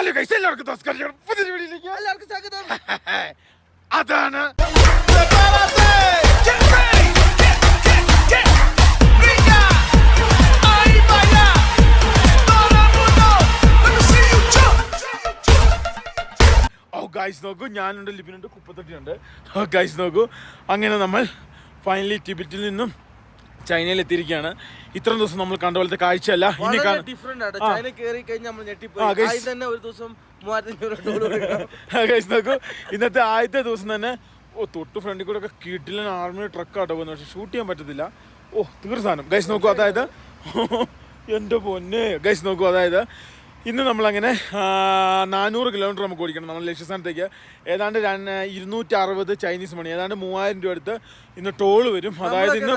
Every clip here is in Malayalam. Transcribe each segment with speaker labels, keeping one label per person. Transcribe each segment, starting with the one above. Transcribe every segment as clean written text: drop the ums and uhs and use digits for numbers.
Speaker 1: ഹലോ ഗൈസ്, എല്ലാവർക്കും നമസ്കാരം. പുതിയൊരു വീഡിയോയിലേക്ക് എല്ലാവർക്കും സ്വാഗതം. അതാണ് ഗൈസ് നോക്കൂ, ഞാനുണ്ട്, ലിപിനുണ്ട്, കുപ്പത്തൊട്ടിയുണ്ട്. ഗൈസ് നോക്കൂ, അങ്ങനെ നമ്മൾ ഫൈനലി ടിബറ്റിൽ നിന്നും ചൈനയിൽ എത്തിയിരിക്കുകയാണ്. ഇത്രയും ദിവസം നമ്മൾ കണ്ട പോലത്തെ കാഴ്ചയല്ല. ഇനി ഗൈസ് നോക്കൂ, ഇന്നത്തെ ആദ്യത്തെ ദിവസം തന്നെ തൊട്ട് ഫ്രണ്ടിൽ കൂടെ ഒക്കെ കിടിലൻ ആർമി ട്രക്കാട്ടോ പോകുന്നത്. പക്ഷെ ഷൂട്ട് ചെയ്യാൻ പറ്റത്തില്ല. തീർച്ച സാധനം. ഗൈസ് നോക്കൂ, അതായത് എൻ്റെ പൊന്നെ ഗൈസ് നോക്കൂ, അതായത് ഇന്ന് നമ്മളങ്ങനെ 400 കിലോമീറ്റർ നമുക്ക് ഓടിക്കണം നമ്മൾ ലക്ഷ്യസ്ഥാനത്തേക്ക്. ഏതാണ്ട് 260 ചൈനീസ് മണി, ഏതാണ്ട് 3000 രൂപ അടുത്ത് ഇന്ന് ടോള് വരും. അതായത് ഇന്ന്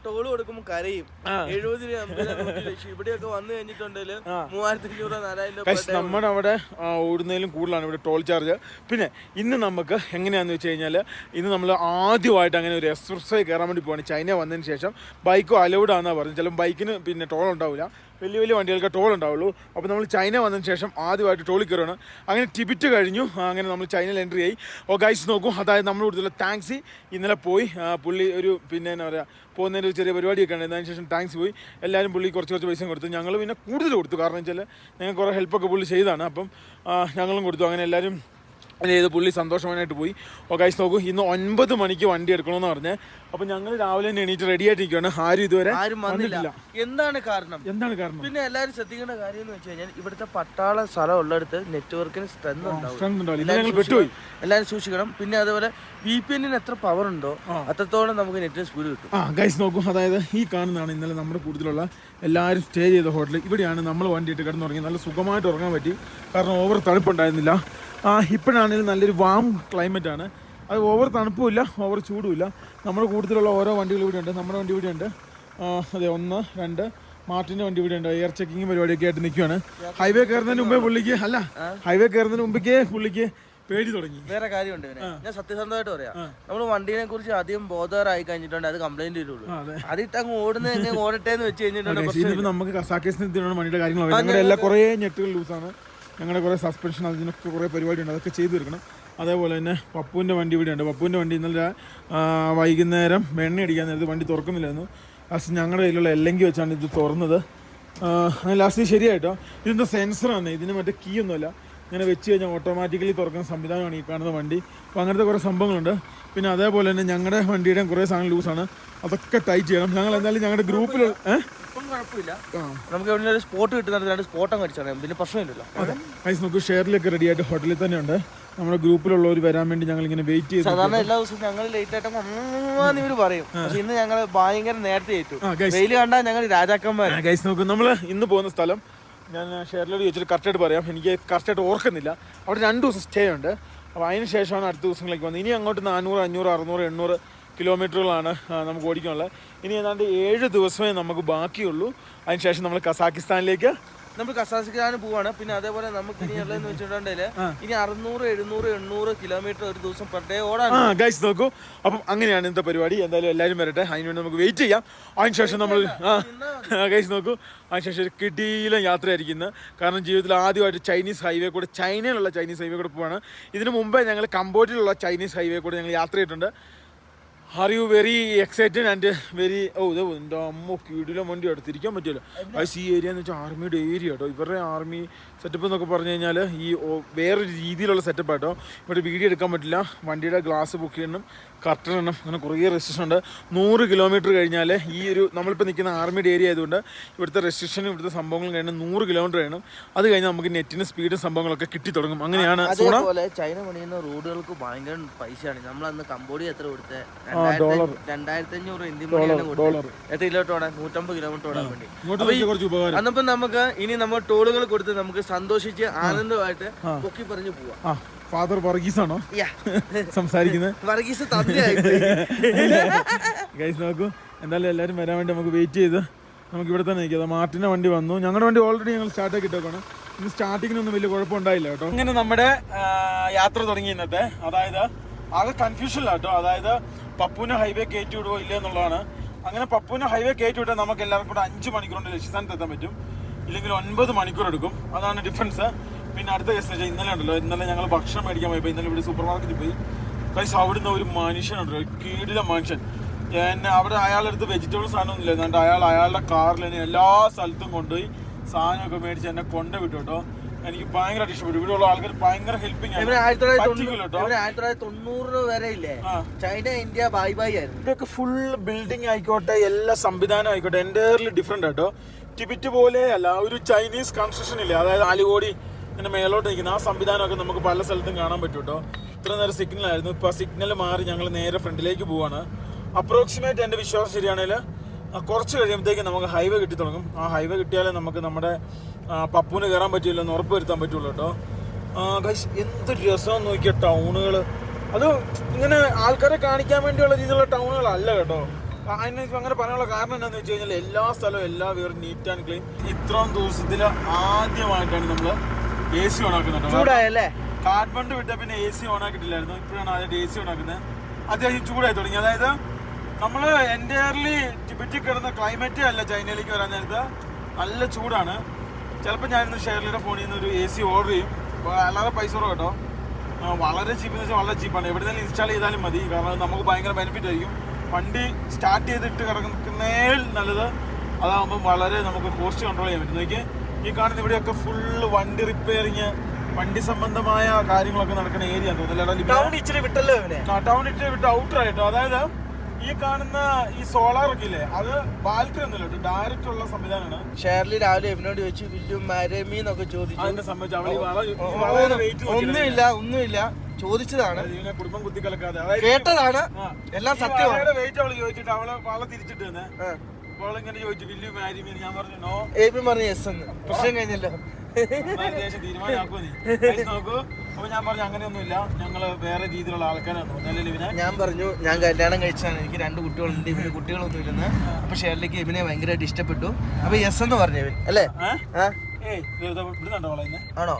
Speaker 2: ടോള് കൊടുക്കുമ്പോൾ കരയും. 70 ഇവിടെയൊക്കെ വന്നു കഴിഞ്ഞിട്ടുണ്ടെങ്കിൽ 3500-4000
Speaker 1: നമ്മുടെ അവിടെ ഓടുന്നതിലും കൂടുതലാണ് ഇവിടെ ടോൾ ചാർജ്. പിന്നെ ഇന്ന് നമുക്ക് എങ്ങനെയാണെന്ന് വെച്ച് കഴിഞ്ഞാൽ, ഇന്ന് നമ്മൾ ആദ്യമായിട്ട് അങ്ങനെ ഒരു എക്സ്പ്രസ് കയറാൻ വേണ്ടി പോവാണ്. ചൈന വന്നതിന് ശേഷം ബൈക്കും അലൗഡ് ആണെന്നാണ് പറഞ്ഞത്. ചിലപ്പോൾ ബൈക്കിന് പിന്നെ ടോൾ ഉണ്ടാവില്ല, വലിയ വലിയ വണ്ടികൾക്ക് ടോൾ ഉണ്ടാവുള്ളൂ. അപ്പോൾ നമ്മൾ ചൈന വന്നതിന് ശേഷം ആദ്യമായിട്ട് ടോളിൽ കയറുകയാണ്. അങ്ങനെ ടിബറ്റ് കഴിഞ്ഞു, അങ്ങനെ നമ്മൾ ചൈനയിൽ എൻട്രി ആയി. ഗൈസ് നോക്കൂ, അതായത് നമ്മൾ കൊടുത്തുള്ള ടാക്സി ഇന്നലെ പോയി. പുള്ളി ഒരു പിന്നെ എന്നാ പറയുക, പോകുന്നതിൻ്റെ ഒരു ചെറിയ പരിപാടിയൊക്കെ ഉണ്ട്. അതിന് ശേഷം ടാക്സി പോയി. എല്ലാവരും പുള്ളി കുറച്ച് പൈസ കൊടുത്തു. ഞങ്ങൾ പിന്നെ കൂടുതൽ കൊടുത്തു, കാരണം വെച്ചാൽ ഞങ്ങൾ കുറേ ഹെൽപ്പൊക്കെ പുള്ളി ചെയ്താണ്. അപ്പം ഞങ്ങളും കൊടുത്തു. അങ്ങനെ എല്ലാവരും ചെയ്ത് പുള്ളി സന്തോഷമായിട്ട് പോയി. ഗൈസ് നോക്കൂ, ഇന്ന് 9 മണിക്ക് വണ്ടി എടുക്കണമെന്ന് പറഞ്ഞ്. അപ്പോൾ ഞങ്ങൾ രാവിലെ തന്നെ എണീറ്റ് റെഡി ആയിട്ടിരിക്കുകയാണ്. ആരും ഇതുവരെ
Speaker 2: വന്നില്ല. എന്താണ് കാരണം? പിന്നെ എല്ലാവരും ശ്രദ്ധിക്കേണ്ട കാര്യം എന്ന് വെച്ച് കഴിഞ്ഞാൽ, ഇവിടുത്തെ പട്ടാള സ്ഥലം ഉള്ളിടത്ത് നെറ്റ്വർക്കിന് സ്ട്രെങ്ത് ഉണ്ടാവും. എല്ലാവരും സൂക്ഷിക്കണം. പിന്നെ അതുപോലെ VPN എത്ര പവർ ഉണ്ടോ അത്രത്തോളം നമുക്ക് നെറ്റിന് സ്പീഡ് കിട്ടും.
Speaker 1: ഗൈസ് നോക്കൂ, അതായത് ഈ കാണുന്നതാണ് ഇന്നലെ നമ്മുടെ കൂടുതലുള്ള എല്ലാവരും സ്റ്റേ ചെയ്ത ഹോട്ടൽ. ഇവിടെയാണ് നമ്മൾ വണ്ടിയിട്ട് കിടന്നുറങ്ങി. നല്ല സുഖമായിട്ട് ഉറങ്ങാൻ പറ്റി, കാരണം ഓവർ തണുപ്പുണ്ടായിരുന്നില്ല. ഇപ്പോഴാണെങ്കിലും നല്ലൊരു വാം ക്ലൈമറ്റ് ആണ്. അത് ഓവർ തണുപ്പുമില്ല, ഓവർ ചൂടുമില്ല. നമ്മുടെ കൂടുതലുള്ള ഓരോ വണ്ടികൾ ഇവിടെ ഉണ്ട്. നമ്മുടെ വണ്ടി ഇവിടെ ഉണ്ട്. അതെ, 1, 2 മാർട്ടിൻ്റെ വണ്ടി ഇവിടെ ഉണ്ട്. എയർ ചെക്കിങ് പരിപാടിയൊക്കെ ആയിട്ട് നിൽക്കുകയാണ്. ഹൈവേ കയറുന്നതിന് മുമ്പേ പുള്ളിക്ക് പേടി തുടങ്ങി.
Speaker 2: വേറെ കാര്യമുണ്ട്, ഞാൻ സത്യസന്ധമായിട്ട് പറയാം. നമ്മൾ വണ്ടീനെ കുറിച്ച് അധികം ബോധറായി കഴിഞ്ഞിട്ടുണ്ട്, അത് കംപ്ലൈന്റ് വരുള്ളൂ. അതിട്ട് അങ്ങ് ഓടുന്ന ഓടട്ടെ എന്ന് വെച്ച് കഴിഞ്ഞിട്ടുണ്ട്.
Speaker 1: നമുക്ക് കസാക്കിസ്ഥാനത്തിലുള്ള വണ്ടിയുടെ കാര്യങ്ങൾ ഞങ്ങളുടെ എല്ലാ കുറേ ഞെട്ടുകൾ ലൂസാണ്. ഞങ്ങളുടെ കുറേ സസ്പെൻഷൻ, അതിനൊക്കെ കുറേ പരിപാടിയുണ്ട്, അതൊക്കെ ചെയ്തു തീർക്കണം. അതേപോലെ തന്നെ പപ്പുവിൻ്റെ വണ്ടി ഇവിടെ ഉണ്ട്. പപ്പുവിൻ്റെ വണ്ടി ഇന്നലെ വൈകുന്നേരം വെണ്ണ അടിക്കാൻ നേരത്ത് വണ്ടി തുറക്കുന്നില്ലായിരുന്നു. ലാസ്റ്റ് ഞങ്ങളുടെ കയ്യിലുള്ള എല്ലെങ്കിൽ വെച്ചാണ് ഇത് തുറന്നത്. ലാസ്റ്റ് ശരിയായിട്ടോ. ഇതെന്താ സെൻസറാണ്, ഇതിന് മറ്റേ കീ ഒന്നുമല്ല. ഇങ്ങനെ വെച്ച് കഴിഞ്ഞാൽ ഓട്ടോമാറ്റിക്കലി തുറക്കുന്ന സംവിധാനമാണ് ഈ കാണുന്ന വണ്ടി. അപ്പോൾ അങ്ങനത്തെ കുറേ സംഭവങ്ങളുണ്ട്. പിന്നെ അതേപോലെ തന്നെ ഞങ്ങളുടെ വണ്ടിയുടെയും കുറേ സാധനം ലൂസാണ്, അതൊക്കെ ടൈറ്റ് ചെയ്യണം. ഞങ്ങൾ എന്തായാലും ഞങ്ങളുടെ ഗ്രൂപ്പിൽ
Speaker 2: കുഴപ്പമില്ല, നമുക്ക് എവിടെ ഒരു സ്പോട്ട് കിട്ടുന്ന സ്പോട്ട് അങ്ങ് അടിച്ചാൽ പിന്നെ പ്രശ്നമില്ലല്ലോ.
Speaker 1: ഗൈസ് നോക്കൂ, ഷെയറിലൊക്കെ റെഡി ആയിട്ട് ഹോട്ടലിൽ തന്നെ ഉണ്ട്. നമ്മുടെ ഗ്രൂപ്പിലുള്ളവർ വരാൻ വേണ്ടി ഞങ്ങൾ ഇങ്ങനെ വെയിറ്റ് ചെയ്തു.
Speaker 2: സാധാരണ എല്ലാ ദിവസവും ഞങ്ങൾ ലേറ്റ് ആയിട്ട് ഇവര് പറയും, പക്ഷെ ഇന്ന് ഞങ്ങൾ ഭയങ്കര നേരത്തെ ഏറ്റു. വെയിൽ കണ്ടാൽ ഞങ്ങൾ രാജാക്കന്മാർ.
Speaker 1: ഗൈസ് നോക്കൂ, നമ്മൾ ഇന്ന് പോകുന്ന സ്ഥലം ഞാൻ ഷെയറിലോട് ചോദിച്ചിട്ട് കറക്റ്റായിട്ട് പറയാം. എനിക്ക് കറക്റ്റായിട്ട് ഓർക്കുന്നില്ല. അവിടെ 2 ദിവസം സ്റ്റേ ഉണ്ട്. അപ്പോൾ അതിന് ശേഷമാണ് അടുത്ത ദിവസങ്ങളിലേക്ക് വന്നത്. ഇനി അങ്ങോട്ട് 400, 500, 600, 800 കിലോമീറ്ററുകളാണ് നമുക്ക് ഓടിക്കാനുള്ളത്. ഇനി ഏതാണ്ട് 7 ദിവസമേ നമുക്ക് ബാക്കിയുള്ളൂ. അതിനുശേഷം നമ്മൾ കസാക്കിസ്ഥാനിലേക്ക്
Speaker 2: പോവാണ്. പിന്നെ അതേപോലെ നമുക്ക് ഇനി ഉള്ളതെന്ന് വെച്ചിട്ടുണ്ടെങ്കിൽ ഇനി 600, 700, 800 കിലോമീറ്റർ ഒരു ദിവസം പെർ ഡേ ഓടാൻ.
Speaker 1: ഗൈസ് നോക്കൂ, അപ്പം അങ്ങനെയാണ് ഇന്നത്തെ പരിപാടി. എന്തായാലും എല്ലാവരും വരട്ടെ, അതിനുവേണ്ടി നമുക്ക് വെയിറ്റ് ചെയ്യാം. അതിനുശേഷം നമ്മൾ ഗൈസ് നോക്കൂ, അതിനുശേഷം ഒരു കിടിലൻ യാത്രയായിരിക്കുന്നത്. കാരണം ജീവിതത്തിൽ ആദ്യമായിട്ട് ചൈനീസ് ഹൈവേ കൂടെ, ചൈനയിലുള്ള ചൈനീസ് ഹൈവേ കൂടെ പോവാണ്. ഇതിനു മുമ്പേ ഞങ്ങൾ കംബോഡിയയിലുള്ള ചൈനീസ് ഹൈവേ കൂടെ ഞങ്ങൾ യാത്ര ചെയ്തിട്ടുണ്ട്. Are you very excited and very എൻ്റെ അമ്മ കീടിലും വണ്ടി എടുത്തിരിക്കാൻ പറ്റുമല്ലോ. ഈ ഏരിയ എന്ന് വെച്ചാൽ ആർമിയുടെ ഏരിയ കേട്ടോ. ഇവരുടെ ആർമി സെറ്റപ്പ് എന്നൊക്കെ പറഞ്ഞു കഴിഞ്ഞാൽ ഈ വേറൊരു രീതിയിലുള്ള സെറ്റപ്പ് ആട്ടോ. ഇവിടെ വീഡിയോ എടുക്കാൻ പറ്റില്ല, വണ്ടിയുടെ ഗ്ലാസ് ബുക്ക് ചെയ്യണം, കർട്ടൻ ഇടണം, അങ്ങനെ കുറേ റെസ്ട്രിക്ഷൻ ഉണ്ട്. 100 കിലോമീറ്റർ കഴിഞ്ഞാൽ ഈ ഒരു നമ്മളിപ്പോൾ നിൽക്കുന്ന ആർമിയുടെ ഏരിയ ആയതുകൊണ്ട് ഇവിടുത്തെ റെസ്ട്രിക്ഷനും ഇവിടുത്തെ സംഭവങ്ങളും കഴിഞ്ഞാൽ 100 കിലോമീറ്റർ വേണം. അത് കഴിഞ്ഞാൽ നമുക്ക് നെറ്റിന് സ്പീഡും സംഭവങ്ങളൊക്കെ കിട്ടി തുടങ്ങും. അങ്ങനെയാണ്.
Speaker 2: അതേപോലെ ചൈന പണിയുന്ന റോഡുകൾക്ക് ഭയങ്കര പൈസയാണ്. നമ്മളന്ന് കംബോഡിയ എത്ര കൊടുത്തത്? $2500 ഇന്ത്യൻ മണിയാണ്. എത്ര കിലോമീറ്റർ ഓടാൻ? 150 കിലോമീറ്റർ ഓടാൻ വേണ്ടി. അന്നപ്പോ നമുക്ക് ഇനി നമ്മൾ ടോളുകൾ കൊടുത്ത് നമുക്ക് സന്തോഷിച്ച് ആനന്ദമായിട്ട് പൊക്കി പറഞ്ഞു പോവാം.
Speaker 1: ഫാദർ വർഗീസ് ആണോ സംസാരിക്കുന്നത്?
Speaker 2: വർഗീസ്
Speaker 1: ഗൈസ് നോക്കൂ, എന്തായാലും എല്ലാവരും വരാൻ വേണ്ടി നമുക്ക് വെയിറ്റ് ചെയ്ത് നമുക്ക് ഇവിടെ തന്നെ നിൽക്കാം. മാർട്ടിൻ്റെ വണ്ടി വന്നു. ഞങ്ങളുടെ വണ്ടി ഓൾറെഡി ഞങ്ങൾ സ്റ്റാർട്ടാക്കി ഇട്ടേക്കാണ്. ഇന്ന് സ്റ്റാർട്ടിങ്ങിനൊന്നും വലിയ കുഴപ്പമുണ്ടായില്ല കേട്ടോ. ഇങ്ങനെ നമ്മുടെ യാത്ര തുടങ്ങി ഇന്നത്തെ. അതായത് ആകെ കൺഫ്യൂഷനിലാട്ടോ. അതായത് പപ്പുവിനെ ഹൈവേ കയറ്റി വിടുവോ ഇല്ല എന്നുള്ളതാണ്. അങ്ങനെ പപ്പുവിനെ ഹൈവേ കയറ്റി വിട്ടാൽ നമുക്ക് എല്ലാവർക്കും കൂടെ 5 മണിക്കൂർ കൊണ്ട് ലക്ഷ്യസ്ഥാനത്ത് എത്താൻ പറ്റും. ഇല്ലെങ്കിൽ 9 മണിക്കൂർ എടുക്കും. അതാണ് ഡിഫറൻസ്. പിന്നെ അടുത്ത കേസ് വെച്ചാൽ ഇന്നലെ ഉണ്ടല്ലോ, ഇന്നലെ ഞങ്ങൾ ഭക്ഷണം മേടിക്കാൻ പോയപ്പോൾ ഇന്നലെ ഇവിടെ സൂപ്പർ മാർക്കറ്റിൽ പോയി. ഗൈസ് അവിടുന്ന് ഒരു മനുഷ്യനുണ്ടല്ലോ, ഒരു കീടിലെ മനുഷ്യൻ. അവിടെ അയാളെടുത്ത് വെജിറ്റബിൾ സാധനമൊന്നുമില്ല, എന്നിട്ട് അയാളുടെ കാറിൽ തന്നെ എല്ലാ സ്ഥലത്തും കൊണ്ടുപോയി സാധനമൊക്കെ മേടിച്ച് എന്നെ കൊണ്ടുവിട്ടു കേട്ടോ. എനിക്ക് ഭയങ്കരമായിട്ട് ഇഷ്ടപ്പെട്ടു. ഇവിടെയുള്ള ആൾക്കാർ ഭയങ്കര ഹെൽപ്പിംഗ് ആണ്.
Speaker 2: 1990 വരെ ഇല്ലേ ചൈന ഇന്ത്യ ബൈ ബൈ ആയിരുന്നു.
Speaker 1: ഇവിടെയൊക്കെ ഫുൾ ബിൽഡിംഗ് ആയിക്കോട്ടെ, എല്ലാ സംവിധാനം ആയിക്കോട്ടെ എൻ്റയർലി ഡിഫറെന്റ് ആട്ടോ. ടിബറ്റ് പോലെ അല്ല, ഒരു ചൈനീസ് കൺസ്ട്രക്ഷൻ ഇല്ലേ, അതായത് 4 കോടി ഇങ്ങനെ മേലോട്ട് നിൽക്കുന്ന ആ സംവിധാനമൊക്കെ നമുക്ക് പല സ്ഥലത്തും കാണാൻ പറ്റും കേട്ടോ. ഇത്ര നേരം സിഗ്നലായിരുന്നു, ഇപ്പോൾ ആ സിഗ്നൽ മാറി ഞങ്ങൾ നേരെ ഫ്രണ്ടിലേക്ക് പോവാണ്. അപ്രോക്സിമേറ്റ് എൻ്റെ വിശ്വാസം ശരിയാണെങ്കിൽ കുറച്ച് കഴിയുമ്പോഴത്തേക്കും നമുക്ക് ഹൈവേ കിട്ടി തുടങ്ങും. ആ ഹൈവേ കിട്ടിയാലേ നമുക്ക് നമ്മുടെ പപ്പൂന് കയറാൻ പറ്റില്ല എന്ന് ഉറപ്പ് വരുത്താൻ പറ്റുള്ളൂ കേട്ടോ. ഗൈസ് എന്ത് രസം നോക്കിയ ടൗണുകൾ, അത് ഇങ്ങനെ ആൾക്കാരെ കാണിക്കാൻ വേണ്ടിയുള്ള രീതിയിലുള്ള ടൗണുകളല്ല കേട്ടോ. അതിന് അങ്ങനെ പറയാനുള്ള കാരണം എന്താണെന്ന് വെച്ച് കഴിഞ്ഞാൽ എല്ലാ സ്ഥലവും എല്ലാ വേറെ നീറ്റ് ആൻഡ് ക്ലീൻ. ഇത്രയും ദിവസത്തിൽ ആദ്യമായിട്ടാണ് നമ്മൾ AC ഓൺ ആക്കുന്നത്. കാഠ്മണ്ഡു വിട്ട പിന്നെ AC ഓൺ ആക്കിയിട്ടില്ലായിരുന്നു, ഇപ്പോഴാണ് ആദ്യമായിട്ട് AC ഓൺ ആക്കുന്നത്. അത്യാവശ്യം ചൂടായി തുടങ്ങി. അതായത് നമ്മൾ എൻ്റയർലി ടിബറ്റിൽ കിടന്ന ക്ലൈമറ്റേ അല്ല ചൈനയിലേക്ക് വരാൻ നേരത്ത് നല്ല ചൂടാണ്. ചിലപ്പോൾ ഞാനിന്ന് ഷെയർലിയുടെ ഫോണിൽ നിന്ന് ഒരു AC ഓർഡർ ചെയ്യും, അല്ലാതെ പൈസ കുറവ് കേട്ടോ. വളരെ ചീപ്പ് എന്ന് വെച്ചാൽ വളരെ ചീപ്പാണ്. എവിടെ നിന്നും ഇൻസ്റ്റാൾ ചെയ്താലും മതി, കാരണം നമുക്ക് ഭയങ്കര ബെനിഫിറ്റ് ആയിരിക്കും. വണ്ടി സ്റ്റാർട്ട് ചെയ്തിട്ട് കിടക്കുന്നേൽ നല്ലത് അതാകുമ്പോൾ വളരെ നമുക്ക് കോസ്റ്റ് കൺട്രോൾ ചെയ്യാൻ പറ്റും. നോക്കി ഈ കാണുന്ന ഇവിടെയൊക്കെ ഫുള്ള് വണ്ടി റിപ്പയറിങ്, വണ്ടി സംബന്ധമായ കാര്യങ്ങളൊക്കെ നടക്കുന്ന ഏരിയ തോന്നുന്നില്ല. ടൗൺ ഇച്ചിരി വിട്ട് ഔട്ടർ ആയിട്ടോ. അതായത് ഈ കാണുന്ന ഈ സോളാർ ഒക്കെ ഇല്ലേ, അത് ബാൽക്കണി ഒന്നുമില്ല, ഡയറക്റ്റ് ഉള്ള സംവിധാനമാണ്.
Speaker 2: ഷേർലി രാവിലെ എവിനോട് ചോദിച്ചു വില്ലും മാരമി എന്നൊക്കെ ചോദിച്ചു.
Speaker 1: അതിനെ സംബന്ധിച്ച്
Speaker 2: ഒന്നുമില്ല ചോദിച്ചതാണ്,
Speaker 1: കുടുംബം കുത്തിക്കലക്കാതെ
Speaker 2: കേട്ടതാണ്, എല്ലാം സത്യമാണ്.
Speaker 1: വെയിറ്റ് അവള് ചോദിച്ചിട്ട് അവളെ തിരിച്ചിട്ട് തന്നെ അവളിങ്ങനെ ചോദിച്ചു വില്ലു മാരിമി. ഞാൻ പറഞ്ഞു നോ.
Speaker 2: ഏബി പറഞ്ഞു യെസ് എന്ന്. പ്രശ്നം കഴിഞ്ഞല്ലോ,
Speaker 1: തീരുമാനമാക്കൂ നീ. നോക്കൂ. അപ്പൊ ഞാൻ പറഞ്ഞു അങ്ങനെയൊന്നുമില്ല, ഞങ്ങള് വേറെ രീതിയിലുള്ള ആൾക്കാരാണ് തോന്നുന്നില്ല.
Speaker 2: ഞാൻ പറഞ്ഞു ഞാൻ കല്യാണം കഴിച്ചാണ്, എനിക്ക് 2 കുട്ടികളുണ്ട്, ഇവന് കുട്ടികളൊന്നും ഇല്ലെന്ന്. അപ്പൊ ഷെയർലിക്ക് ഇവനെ ഭയങ്കരമായിട്ട് ഇഷ്ടപ്പെട്ടു. അപ്പൊ യെസ് എന്ന് പറഞ്ഞു ഇവൻ അല്ലേ? ആണോ?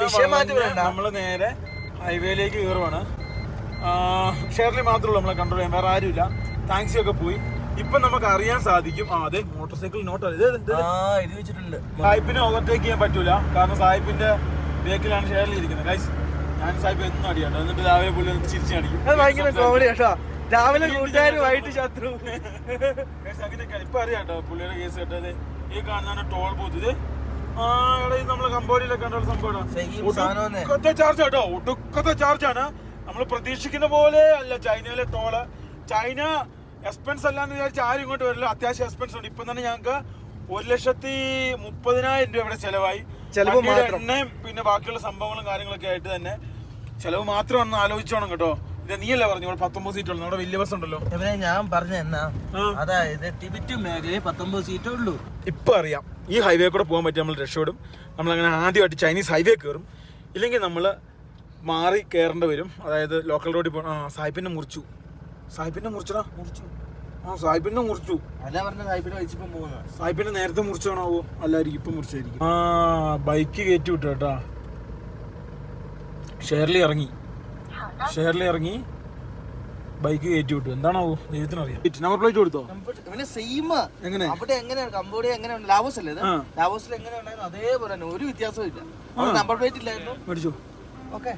Speaker 2: വിഷയം മാറ്റി വേണ്ട,
Speaker 1: നമ്മള് നേരെ ഹൈവേയിലേക്ക് കയറുവാണ്. ഷെയർലി മാത്രമല്ല നമ്മളെ കൺട്രോൾ ചെയ്യാൻ, വേറെ ആരുമില്ല. ടാക്സി ഒക്കെ പോയി. ഇപ്പൊ നമുക്ക് അറിയാൻ സാധിക്കും. അതെ, മോട്ടോർ സൈക്കിൾ
Speaker 2: ഇത് വെച്ചിട്ടുണ്ട്.
Speaker 1: സായിപ്പിനെ ഓവർടേക്ക് ചെയ്യാൻ പറ്റൂല, കാരണം സായിപ്പിന്റെ ബേക്കിലാണ് ഷെയർലി ഇരിക്കുന്നത്. ഗൈസ് ഞാൻ സായിപ്പ് എന്നും അടിയാട്ടോ, എന്നിട്ട് രാവിലെ പുള്ളി തിരിച്ചു കാണിക്കും.
Speaker 2: ഭയങ്കര കോമഡി കേട്ടോ, രാവിലെ കൂട്ടുകാർ വൈകിട്ട് ശത്രു.
Speaker 1: അങ്ങനെയൊക്കെയാണ് ഇപ്പൊ അറിയാട്ടോ പുള്ളിയുടെ കേസ് കേട്ടത്. ഈ കാണുന്നതാണ് ടോൾ ബൂത്ത്. ഇത് നമ്മളെ കമ്പോഡിയിലൊക്കെ കണ്ടുള്ള സംഭവമാണ്. ഒടുക്കത്തെ ചാർജ് കേട്ടോ, ഒടുക്കത്തെ ചാർജാണ്. നമ്മൾ പ്രതീക്ഷിക്കുന്ന പോലെ അല്ല ചൈനയിലെ ടോള്. ചൈന എക്സ്പെൻസ് അല്ലാന്ന് വിചാരിച്ച് ആരും ഇങ്ങോട്ട് വരില്ല, അത്യാവശ്യം എക്സ്പെൻസ് ഉണ്ട്. ഇപ്പൊ തന്നെ ഞങ്ങൾക്ക് 1,30,000 രൂപ ഇവിടെ ചെലവായി. എണ്ണയും പിന്നെ ബാക്കിയുള്ള സംഭവങ്ങളും കാര്യങ്ങളൊക്കെ ആയിട്ട് തന്നെ ചെലവ് മാത്രം ആലോചിച്ചോണം കേട്ടോ. ഇത് നീയല്ലേ പറഞ്ഞു 19 സീറ്റുള്ളൂ, നമ്മുടെ വലിയ ബസ് ഉണ്ടല്ലോ.
Speaker 2: ഞാൻ പറഞ്ഞ എന്നാ, അതായത് ടിബറ്റ് മേഖലയിൽ 19 സീറ്റേ ഉള്ളൂ.
Speaker 1: ഇപ്പൊ അറിയാം ഈ ഹൈവേ കൂടെ പോകാൻ പറ്റി, നമ്മൾ രക്ഷപ്പെടും. നമ്മളങ്ങനെ ആദ്യമായിട്ട് ചൈനീസ് ഹൈവേ കയറും, ഇല്ലെങ്കിൽ നമ്മൾ മാറി കയറേണ്ടി വരും. അതായത് ലോക്കൽ റോഡിൽ പോകണം. സായിപ്പിനെ മുറിച്ചു. സായിപ്പിനെ മുറിച്ചടാ, മുറിച്ചു. സായിപ്പിനെ മുറിച്ചു. സായിപ്പിനെ നേരത്തെ മുറിച്ചാണാവോ? അല്ലായിരിക്കും, ഇപ്പൊ മുറിച്ചായിരിക്കും. ബൈക്ക് കയറ്റി വിട്ടു കേട്ടാ. ഷെയർലി ഇറങ്ങി ബൈക്ക് കയറ്റി വിട്ടു. എന്താണാവോ ദൈവത്തിനറിയാം. നമ്പർ പ്ലേറ്റ് കൊടുത്തോ?
Speaker 2: എങ്ങനെ എങ്ങനെയാണ് കംബോഡിയ എങ്ങനെയാണ്? ലാവോസ് അല്ലേ? ലാവോസിൽ എങ്ങനെ ഉണ്ടായിരുന്നു അതേപോലെ തന്നെ, ഒരു വ്യത്യാസവും ഇല്ല. നമ്പർ പ്ലേറ്റ് ഇല്ലായിരുന്നു.
Speaker 1: മേടിച്ചോ?
Speaker 2: ഓക്കെ,